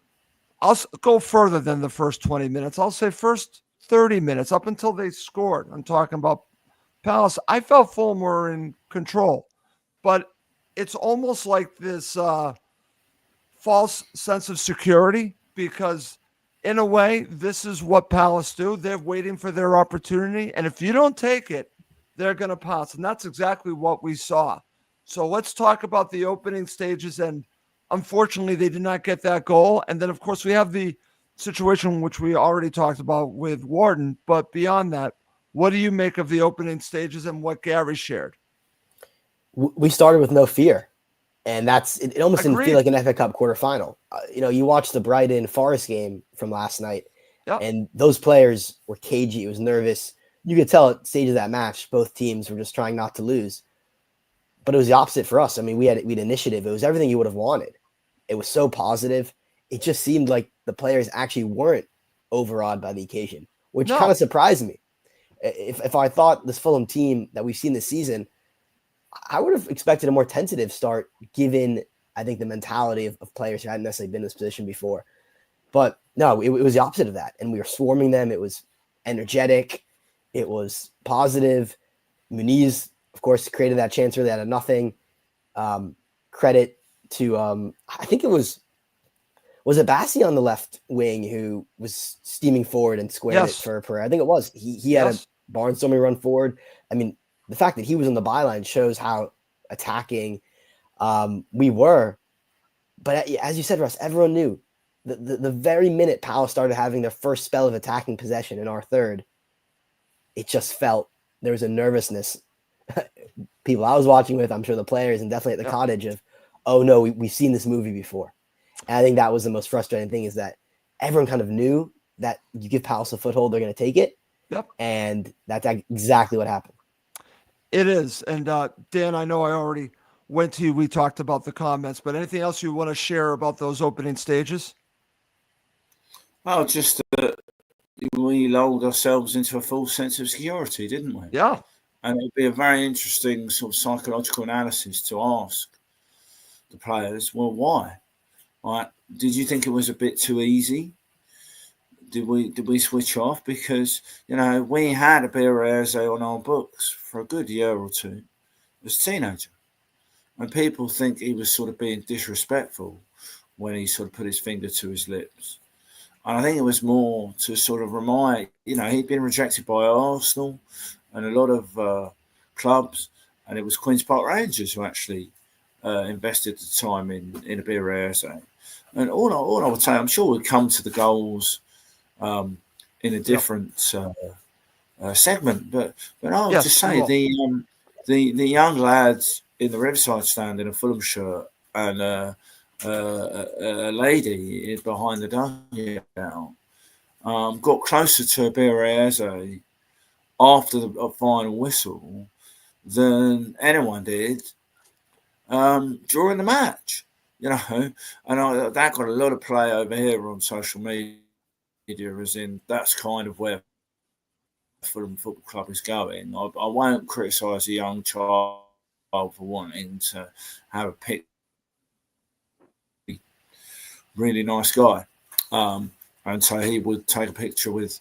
I'll go further than the first 20 minutes. I'll say first 30 minutes up until they scored. I'm talking about Palace. I felt Fulham were in control. But it's almost like this false sense of security because, in a way, this is what Palace do. They're waiting for their opportunity. And if you don't take it, they're going to pounce. And that's exactly what we saw. So let's talk about the opening stages. And unfortunately, they did not get that goal. And then, of course, we have the situation which we already talked about with Warden. But beyond that, what do you make of the opening stages and what Gary shared? We started with no fear. And it almost didn't feel Agreed. like an FA Cup quarterfinal. You watched the Brighton Forest game from last night, and those players were cagey. It was nervous. You could tell at the stage of that match, both teams were just trying not to lose. But it was the opposite for us. I mean, we had initiative. It was everything you would have wanted. It was so positive. It just seemed like the players actually weren't overawed by the occasion, which kind of surprised me. If I thought this Fulham team that we've seen this season, I would have expected a more tentative start, given, I think, the mentality of players who hadn't necessarily been in this position before. But no, it was the opposite of that. And we were swarming them. It was energetic. It was positive. Muniz, of course, created that chance really out of nothing. Credit to, I think it was it Bassi on the left wing who was steaming forward and squared it for Pereira? I think it was. He had a barnstorming run forward. I mean, the fact that he was on the byline shows how attacking we were. But as you said, Russ, everyone knew the very minute Palace started having their first spell of attacking possession in our third, it just felt there was a nervousness. People I was watching with, I'm sure the players, and definitely at the Cottage of, oh no, we've seen this movie before. And I think that was the most frustrating thing, is that everyone kind of knew that you give Palace a foothold, they're going to take it. And that's exactly what happened. It is. And Dan, I know I already went to you. We talked about the comments, but anything else you want to share about those opening stages? Oh, just we lulled ourselves into a false sense of security, didn't we? Yeah. And it'd be a very interesting sort of psychological analysis to ask the players, well, why? Right? Did you think it was a bit too easy? Did we switch off? Because, we had a Beres on our books for a good year or two as a teenager. And people think he was sort of being disrespectful when he sort of put his finger to his lips. And I think it was more to sort of remind, he'd been rejected by Arsenal and a lot of clubs, and it was Queen's Park Rangers who actually invested the time in a Beres. And all I would say, I'm sure we'd come to the goals in a different segment, but I would just say the young lads in the Riverside stand in a Fulham shirt and a lady behind the dugout got closer to Beres after the final whistle than anyone did during the match. And that got a lot of play over here on social media, as in that's kind of where Fulham Football Club is going. I won't criticise a young child for wanting to have a pick. Really nice guy. And so he would take a picture with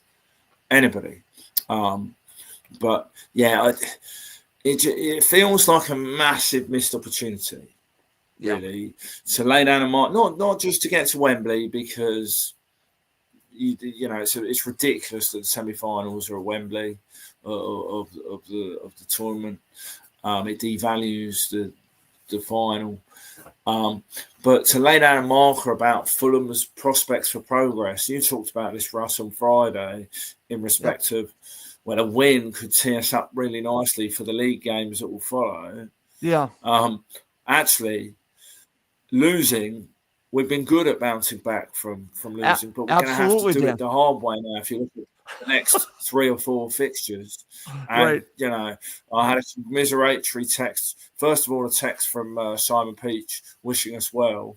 anybody. But yeah, it feels like a massive missed opportunity, really, to lay down a mark. Not just to get to Wembley, because it's ridiculous that the semi-finals are at Wembley of the tournament. It devalues the final. But to lay down a marker about Fulham's prospects for progress, you talked about this, Russ, on Friday, in respect of when a win could tee us up really nicely for the league games that will follow. Yeah. Actually, losing, we've been good at bouncing back from losing, but we're going to have to do it the hard way now if you look at the next 3 or 4 fixtures. And, you know, I had a commiseratory text. First of all, a text from Simon Peach wishing us well,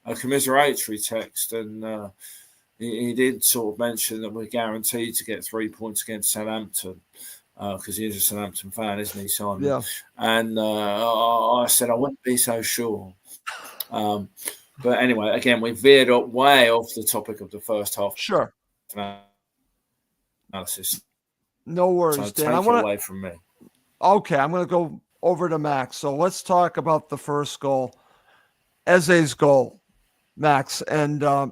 a commiseratory text. And he did sort of mention that we're guaranteed to get 3 points against Southampton because he is a Southampton fan, isn't he, Simon? Yeah. And I said I wouldn't be so sure. But anyway, again, we veered up way off the topic of the first half. Sure. Analysis. No worries, So Dan. take it away from me. Okay, I'm going to go over to Max. So let's talk about the first goal, Eze's goal, Max. And I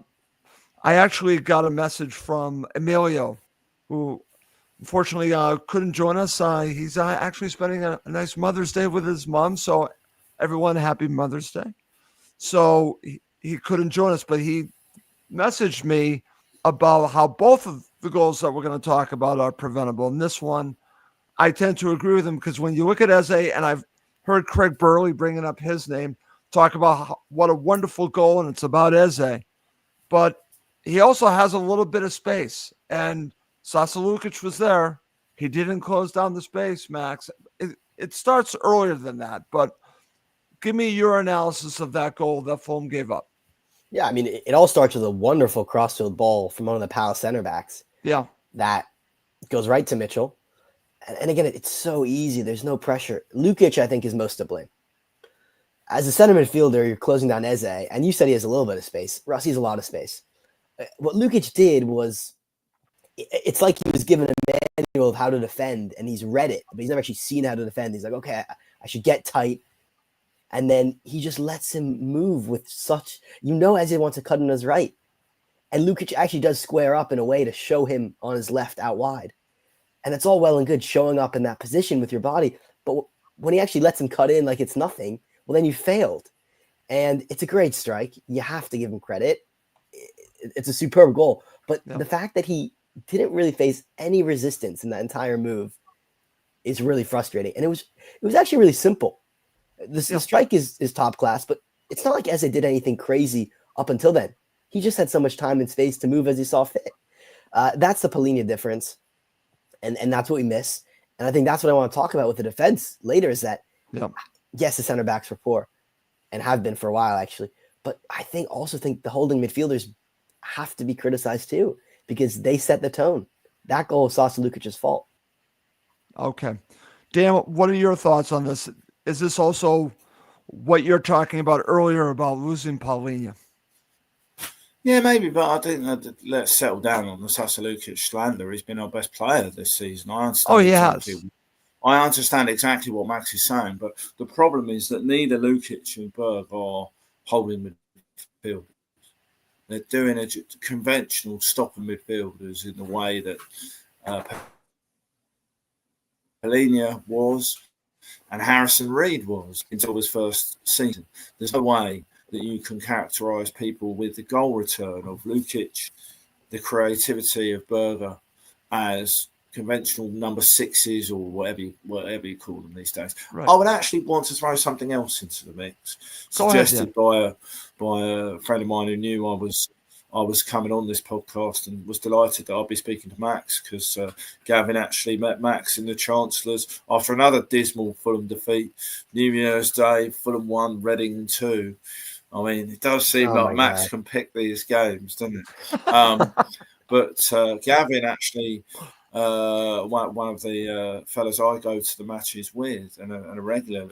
actually got a message from Emilio, who unfortunately couldn't join us. He's actually spending a nice Mother's Day with his mom. So everyone, happy Mother's Day. So he couldn't join us, but he messaged me about how both of the goals that we're going to talk about are preventable. And this one, I tend to agree with him because when you look at Eze, and I've heard Craig Burley bringing up his name, talk about what a wonderful goal, and it's about Eze. But he also has a little bit of space. And Sasa Lukic was there. He didn't close down the space, Max. It starts earlier than that, but give me your analysis of that goal that Fulham gave up. Yeah, I mean, it all starts with a wonderful crossfield ball from one of the Palace center backs. Yeah. That goes right to Mitchell. And again, it's so easy. There's no pressure. Lukic, I think, is most to blame. As a center midfielder, you're closing down Eze, and you said he has a little bit of space. Russ has a lot of space. What Lukic did was, it's like he was given a manual of how to defend, and he's read it, but he's never actually seen how to defend. He's like, okay, I should get tight. And then he just lets him move with such, Eze wants to cut on his right. And Lukic actually does square up in a way to show him on his left out wide. And it's all well and good showing up in that position with your body. But when he actually lets him cut in like it's nothing, well, then you failed. And it's a great strike. You have to give him credit. It's a superb goal. But the fact that he didn't really face any resistance in that entire move is really frustrating. And it was actually really simple. The strike is top class, but it's not like Eze did anything crazy up until then. He just had so much time and space to move as he saw fit. That's the Palhinha difference, and that's what we miss. And I think that's what I want to talk about with the defense later is that, yes, the center backs were poor and have been for a while, actually. But I think the holding midfielders have to be criticized too because they set the tone. That goal was Sasa Lukic's fault. Okay. Dan, what are your thoughts on this? Is this also what you're talking about earlier about losing Palhinha? Yeah, maybe, but I think let's settle down on the Sasa Lukic slander. He's been our best player this season. I understand. I understand exactly what Max is saying, but the problem is that neither Lukic and Berg are holding midfield. They're doing a conventional stopper midfielders in the way that Palhinha was and Harrison Reed was until his first season. There's no way that you can characterise people with the goal return of Lukic, the creativity of Berger as conventional number sixes or whatever you call them these days. Right. I would actually want to throw something else into the mix, suggested by a friend of mine who knew I was coming on this podcast and was delighted that I'd be speaking to Max because Gavin actually met Max in the Chancellors after another dismal Fulham defeat. New Year's Day, Fulham 1, Reading 2. I mean, it does seem like Max can pick these games, doesn't it? But Gavin actually, one of the fellas I go to the matches with and a regular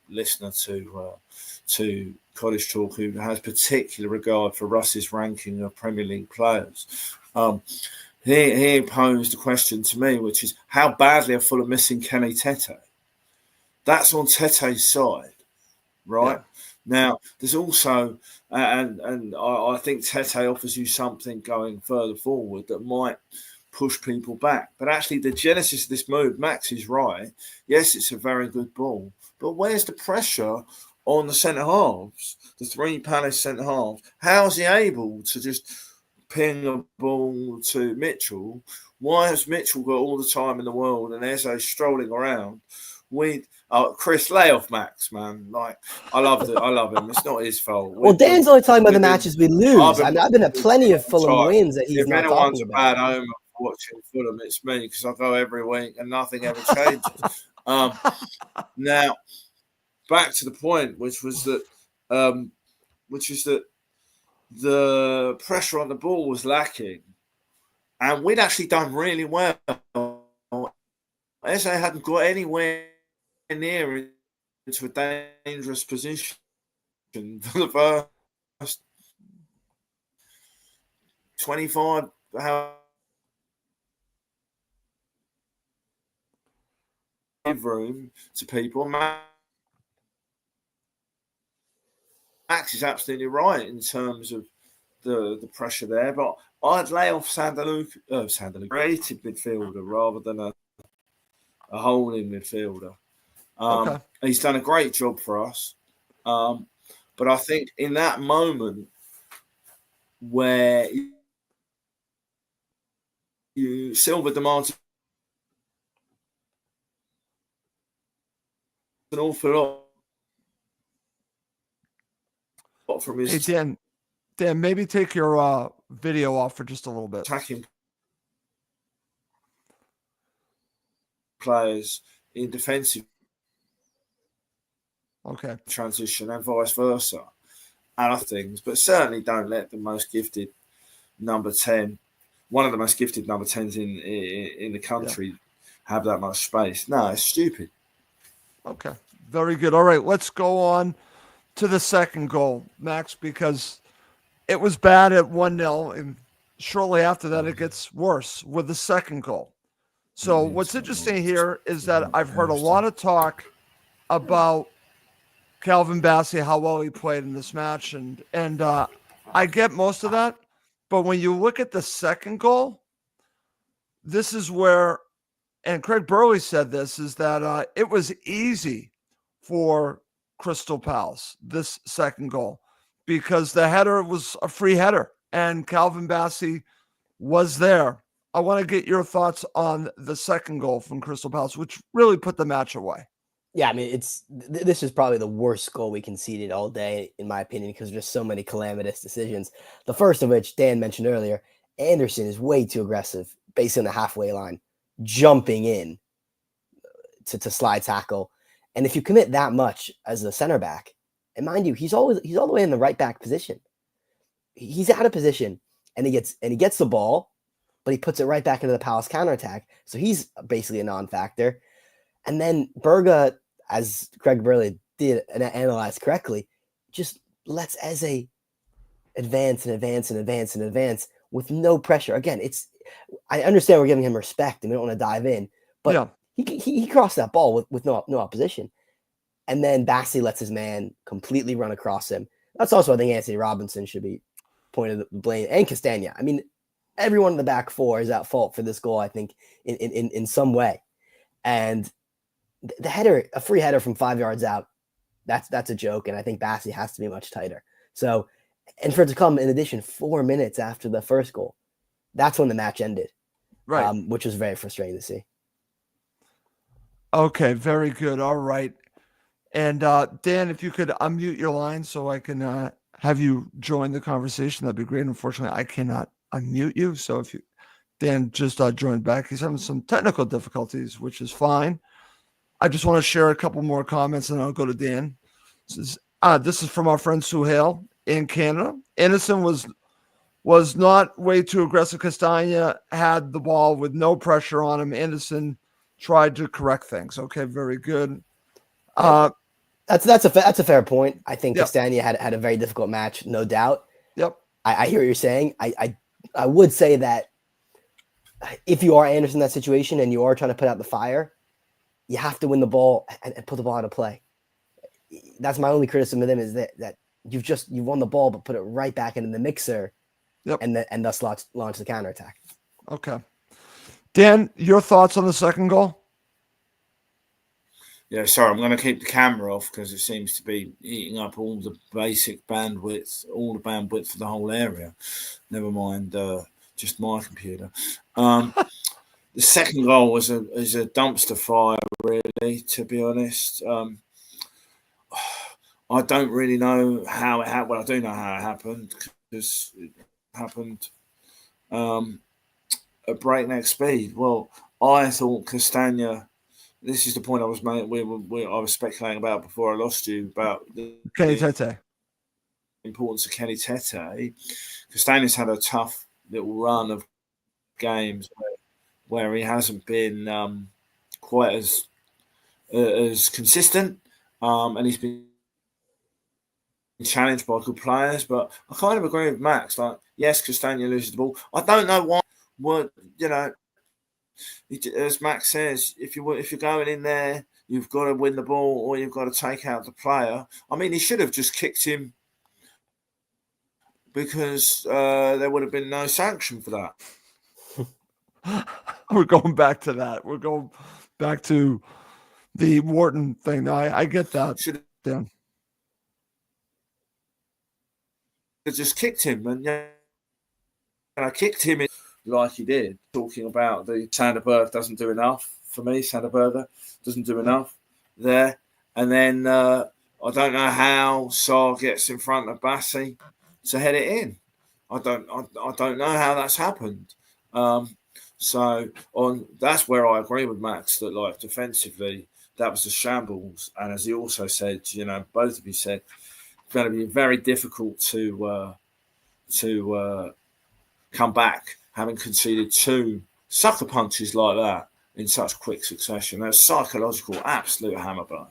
listener to Cottage Talk who has particular regard for Russ's ranking of Premier League players. He posed a question to me, which is, how badly are Fulham missing Kenny Tete? That's on Tete's side, right? Yeah. Now, there's also, and I think Tete offers you something going further forward that might push people back. But actually, the genesis of this move, Max is right. Yes, it's a very good ball. But where's the pressure on the centre halves, the 3 Palace centre halves. How's he able to just ping a ball to Mitchell? Why has Mitchell got all the time in the world and Eze strolling around? Chris, lay off Max, man. Like, I love him. It's not his fault. Well, Dan's only talking about the matches we lose. I've been at plenty of Fulham wins that he's not talking about. If anyone's a bad omen for watching Fulham, it's me, because I go every week and nothing ever changes. Now, back to the point, which is that the pressure on the ball was lacking, and we'd actually done really well. Eze hadn't got anywhere near into a dangerous position for the first 25 room to people. Max is absolutely right in terms of the pressure there, but I'd lay off Sandaluca, creative midfielder rather than a holding midfielder. Okay. He's done a great job for us, but I think in that moment where Silva demands an awful lot from his Dan, maybe take your video off for just a little bit. attacking players in defensive transition and vice versa, and other things, but certainly don't let the most gifted number 10, one of the most gifted number 10s in the country, have that much space. No, it's stupid. Okay, very good. All right, let's go on to the second goal, Max, because it was bad at 1-0, and shortly after that, it gets worse with the second goal. So what's interesting here is that I've heard a lot of talk about Calvin Bassey, how well he played in this match, and I get most of that. But when you look at the second goal, this is where, and Craig Burley said this, is that it was easy for Crystal Palace, this second goal, because the header was a free header, and Calvin Bassey was there. I want to get your thoughts on the second goal from Crystal Palace, which really put the match away. Yeah, I mean, this is probably the worst goal we conceded all day, in my opinion, because there's just so many calamitous decisions. The first of which Dan mentioned earlier, Anderson is way too aggressive, basically on the halfway line, jumping in to slide tackle. And if you commit that much as a center back, and mind you, he's all the way in the right back position. He's out of position, and he gets the ball, but he puts it right back into the Palace counterattack. So he's basically a non-factor. And then Berga, as Craig Burley did and analyzed correctly, just lets Eze advance with no pressure. Again, I understand we're giving him respect and we don't want to dive in, but he crossed that ball with no opposition. And then Bassey lets his man completely run across him. That's also, I think, Anthony Robinson should be pointed the blame, and Castagna. I mean, everyone in the back four is at fault for this goal, I think, in some way. And the header, a free header from 5 yards out, that's a joke, and I think Bassey has to be much tighter. So, and for it to come in addition 4 minutes after the first goal, that's when the match ended, right? Which was very frustrating to see. Okay, very good. All right, and Dan, if you could unmute your line so I can have you join the conversation, that'd be great. Unfortunately, I cannot unmute you, so if you, Dan, just joined back. He's having some technical difficulties, which is fine. I just want to share a couple more comments, and I'll go to Dan. This is from our friend Suhail in Canada. Innocent was not way too aggressive. Castagna had the ball with no pressure on him. Innocent tried to correct things. Okay, very good. That's a fair point. I think Castagna had a very difficult match, no doubt. Yep. I hear what you're saying. I would say that if you are Anderson in that situation and you are trying to put out the fire, you have to win the ball and put the ball out of play. That's my only criticism of them, is that you've won the ball, but put it right back into the mixer, and thus launch the counterattack. Okay. Dan, your thoughts on the second goal? Yeah, sorry, I'm going to keep the camera off because it seems to be eating up all the basic bandwidth, all the bandwidth for the whole area. Never mind, just my computer. The second goal is a dumpster fire, really. To be honest, I don't really know how it happened. Well, I do know how it happened because it happened at breakneck speed. Well, I thought Castagna. This is the point I was I was speculating about before I lost you about Kenny the Tete. importance of Kenny Tete. Castagna's had a tough little run of games where he hasn't been quite as consistent, and he's been challenged by good players. But I kind of agree with Max. Like, yes, Castagna loses the ball. I don't know why. What as Max says, if you're going in there, you've got to win the ball or you've got to take out the player. I mean, he should have just kicked him because there would have been no sanction for that. We're going back to that. We're going back to the Wharton thing. No, I get that. Should Dan. have just kicked him, and I kicked him in like he did, talking about the Sanderberg doesn't do enough for me. Sanderberger doesn't do enough there, and then I don't know how Sarr gets in front of Bassi to head it in. I don't know how that's happened. So that's where I agree with Max that like defensively that was a shambles, and as he also said, both of you said it's going to be very difficult to come back having conceded 2 sucker punches like that in such quick succession. That's psychological, absolute hammer blow.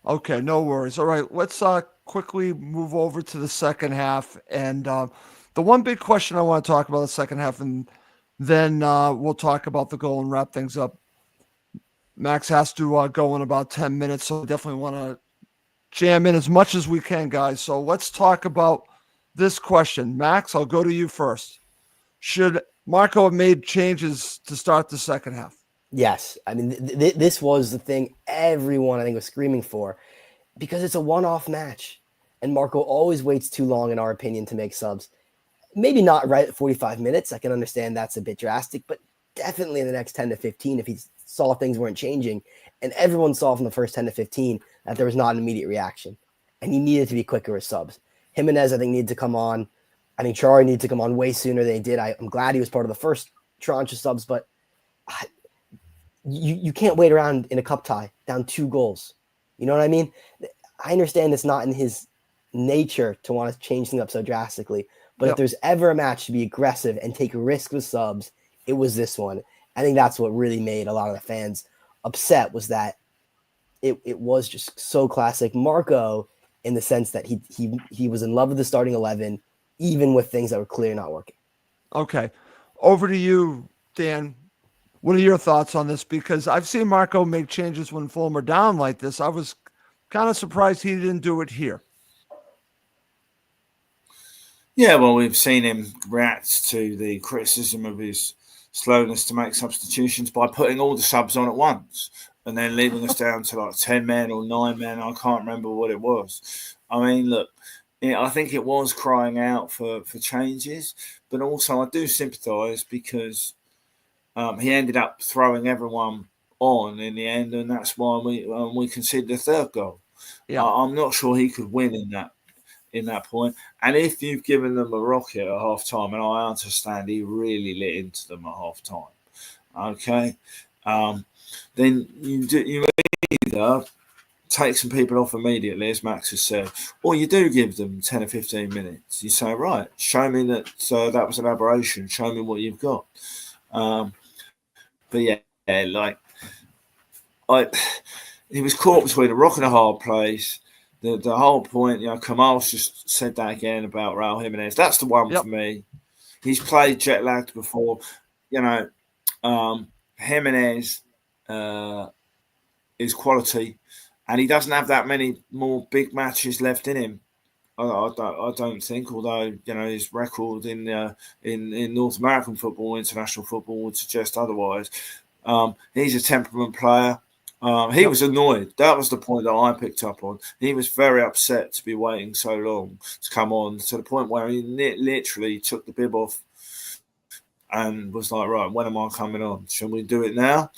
Okay, no worries. All right, let's quickly move over to the second half. And the one big question I want to talk about the second half, and then we'll talk about the goal and wrap things up. Max has to go in about 10 minutes, so we definitely want to jam in as much as we can, guys. So let's talk about this question. Max, I'll go to you first. Should Marco have made changes to start the second half? Yes. I mean, this was the thing everyone, I think, was screaming for because it's a one-off match. And Marco always waits too long, in our opinion, to make subs. Maybe not right at 45 minutes. I can understand that's a bit drastic, but definitely in the next 10 to 15 if he saw things weren't changing. And everyone saw from the first 10 to 15 that there was not an immediate reaction. And he needed to be quicker with subs. Jimenez, I think, needed to come on. I think Chari needed to come on way sooner than he did. I'm glad he was part of the first tranche of subs, but you can't wait around in a cup tie down 2 goals. You know what I mean? I understand it's not in his nature to want to change things up so drastically, but if there's ever a match to be aggressive and take a risk with subs, it was this one. I think that's what really made a lot of the fans upset, was that it was just so classic Marco in the sense that he was in love with the starting 11, even with things that were clearly not working. Okay. Over to you, Dan. What are your thoughts on this? Because I've seen Marco make changes when Fulham are down like this. I was kind of surprised he didn't do it here. Yeah, well, we've seen him react to the criticism of his slowness to make substitutions by putting all the subs on at once and then leaving us down to like 10 men or 9 men. I can't remember what it was. I mean, look, I think it was crying out for changes, but also I do sympathise because he ended up throwing everyone on in the end, and that's why we conceded the third goal. Yeah. I'm not sure he could win in that point. And if you've given them a rocket at half time, and I understand he really lit into them at half time, okay, then you either take some people off immediately, as Max has said, or you do give them 10 or 15 minutes. You say, right, show me that that was an aberration. Show me what you've got. But yeah, like he was caught between a rock and a hard place. The whole point, Kamal's just said that again about Raul Jimenez. That's the one for me. He's played jet lagged before. Jimenez is quality, and he doesn't have that many more big matches left in him. I don't think, although his record in North American football, international football, would suggest otherwise. He's a temperament player. He was annoyed. That was the point that I picked up on. He was very upset to be waiting so long to come on, to the point where he literally took the bib off and was like, right, when am I coming on? Shall we do it now?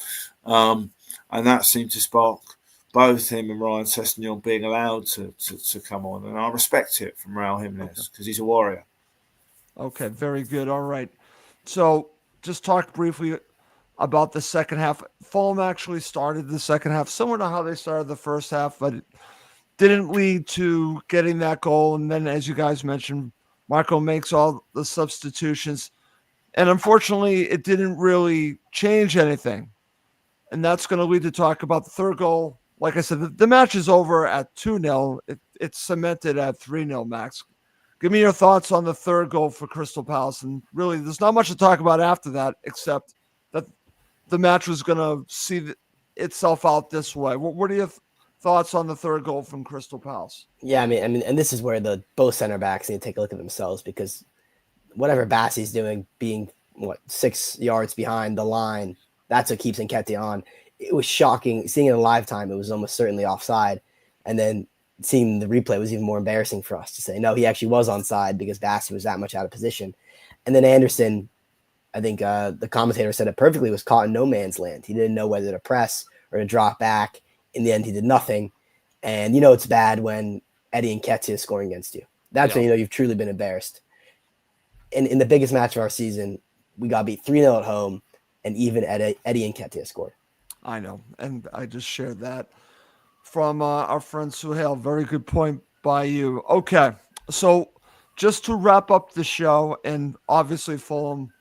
And that seemed to spark both him and Ryan Sessegnon being allowed to come on. And I respect it from Raul Jimenez because he's a warrior. Okay, very good. All right. So just talk briefly about the second half. Fulham actually started the second half similar to how they started the first half, but it didn't lead to getting that goal. And then, as you guys mentioned, Marco makes all the substitutions. And unfortunately, it didn't really change anything. And that's going to lead to talk about the third goal. Like I said, the match is over at 2-0. It's cemented at 3-0, Max. Give me your thoughts on the third goal for Crystal Palace. And really, there's not much to talk about after that, except that the match was going to see itself out this way. What are your thoughts on the third goal from Crystal Palace? Yeah, I mean, and this is where both center backs need to take a look at themselves, because whatever Bassey's doing, being 6 yards behind the line, that's what keeps Nketiah on. It was shocking. Seeing it in live time, it was almost certainly offside. And then seeing the replay was even more embarrassing for us to say, no, he actually was onside because Bassey was that much out of position. And then Anderson, I think the commentator said it perfectly, was caught in no man's land. He didn't know whether to press or to drop back. In the end, he did nothing. And you know it's bad when Eddie Nketiah is scoring against you. That's when you know you've truly been embarrassed. In the biggest match of our season, we got beat 3-0 at home, and even Eddie Nketiah scored. I know, and I just shared that from our friend Suhail. Very good point by you. Okay, so just to wrap up the show, and obviously Fulham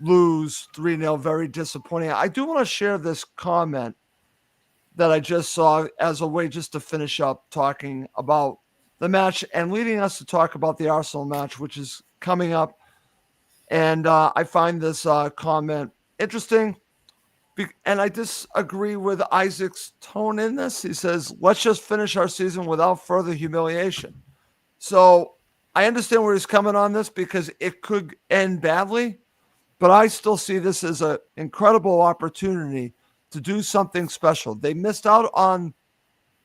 lose 3-0, very disappointing. I do want to share this comment that I just saw as a way just to finish up talking about the match and leading us to talk about the Arsenal match, which is coming up. And I find this comment interesting. And I disagree with Isaac's tone in this. He says, let's just finish our season without further humiliation. So I understand where he's coming on this, because it could end badly, but I still see this as an incredible opportunity to do something special. They missed out on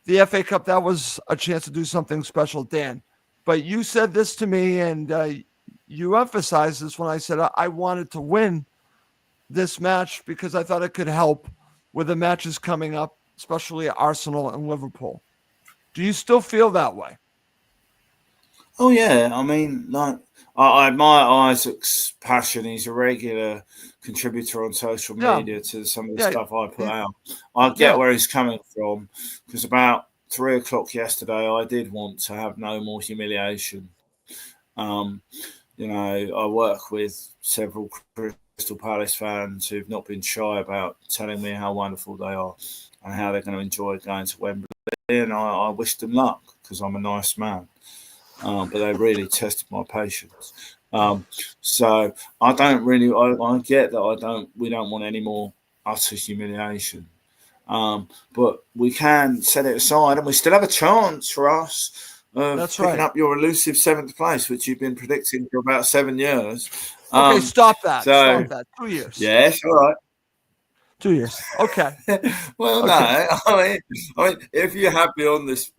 the FA Cup. That was a chance to do something special, Dan. But you said this to me, and you emphasized this when I said I wanted to win this match because I thought it could help with the matches coming up, especially Arsenal and Liverpool. Do you still feel that way? Oh yeah, I mean, like I admire Isaac's passion. He's a regular contributor on social media to some of the stuff I put out. I get where he's coming from, because about 3:00 yesterday, I did want to have no more humiliation. You know, I work with several Crystal Palace fans who've not been shy about telling me how wonderful they are and how they're going to enjoy going to Wembley. And I wish them luck because I'm a nice man. But they really tested my patience. So I don't really, I get that we don't want any more utter humiliation. But we can set it aside, and we still have a chance for us of picking up your elusive 7th place, which you've been predicting for about 7 years. Okay, stop that. Stop that. 2 years. Yes, all right. 2 years. Okay. Well, okay. No, I mean, if you're happy on this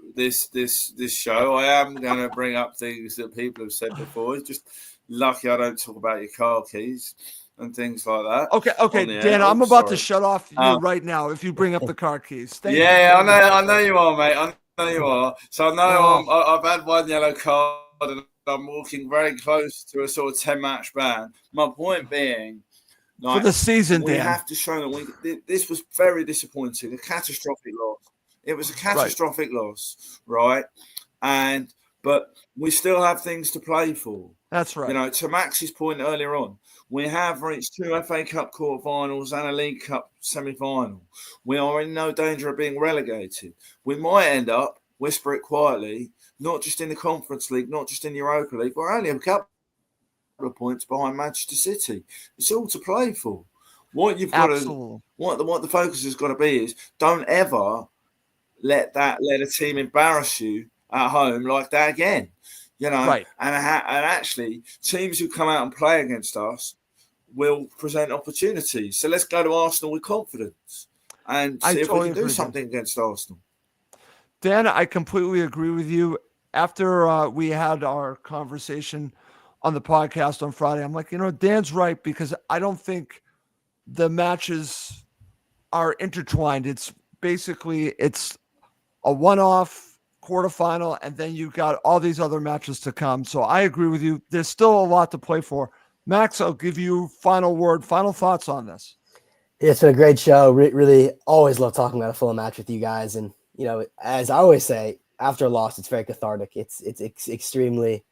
show, I am going to bring up things that people have said before. It's just lucky I don't talk about your car keys and things like that. Okay, Dan, I'm about to shut off you right now if you bring up the car keys. Thank you. I know you are, mate. I know you are. So I know I've had one yellow card and I'm walking very close to a sort of 10-match ban. My point being, for the season, we Dan, have to show that this was very disappointing, a catastrophic loss. It was a catastrophic loss, right? But we still have things to play for. That's right. You know, to Max's point earlier on, we have reached 2 FA Cup quarterfinals and a League Cup semi-final. We are in no danger of being relegated. We might end up, whisper it quietly, not just in the Conference League, not just in the Europa League. We're only a couple of points behind Manchester City. It's all to play for. What you've got to, what the focus has got to be is, don't ever let a team embarrass you at home like that again. You know, and actually, teams who come out and play against us will present opportunities. So let's go to Arsenal with confidence. and I see if totally we can agree, do something against Arsenal. Dan, I completely agree with you. After we had our conversation on the podcast on Friday, I'm like, Dan's right, because I don't think the matches are intertwined. It's a one-off quarterfinal, and then you've got all these other matches to come. So I agree with you. There's still a lot to play for. Max, I'll give you final thoughts on this. Yeah, it's been a great show. Really, always love talking about a Fulham match with you guys. And as I always say, after a loss, it's very cathartic. It's extremely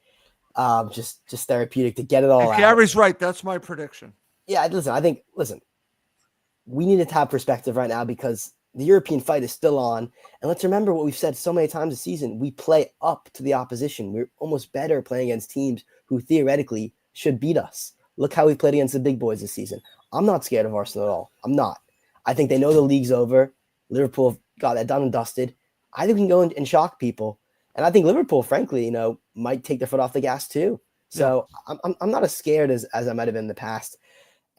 just therapeutic to get it all out. Gary's right. That's my prediction. Yeah, listen, we need to have perspective right now because the European fight is still on. And let's remember what we've said so many times this season. We play up to the opposition. We're almost better playing against teams who theoretically should beat us. Look how we played against the big boys this season. I'm not scared of Arsenal at all. I'm not. I think they know the league's over. Liverpool got that done and dusted. I think we can go and shock people. And I think Liverpool, frankly, might take their foot off the gas too. So yeah. I'm not as scared as I might have been in the past.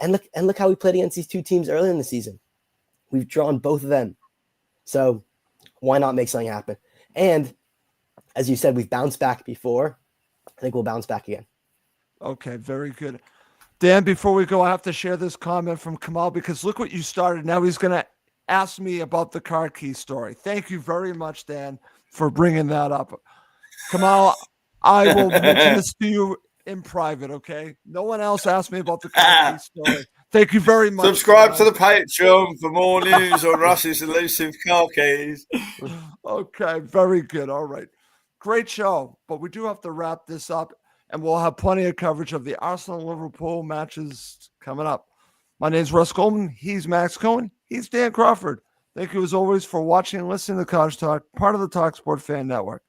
And look how we played against these two teams earlier in the season. We've drawn both of them. So why not make something happen? And as you said, we've bounced back before. I think we'll bounce back again. Okay, very good. Dan, before we go, I have to share this comment from Kamal because look what you started. Now he's going to ask me about the car key story. Thank you very much, Dan, for bringing that up. Kamal, I will mention this to you in private, okay? No one else asked me about the car key story. Thank you very much. Subscribe to the Patreon for more news on Russ's elusive car keys. Okay, very good. All right. Great show, but we do have to wrap this up. And we'll have plenty of coverage of the Arsenal-Liverpool matches coming up. My name's Russ Goldman. He's Max Cohen. He's Dan Crawford. Thank you, as always, for watching and listening to Cottage Talk, part of the TalkSport Fan Network.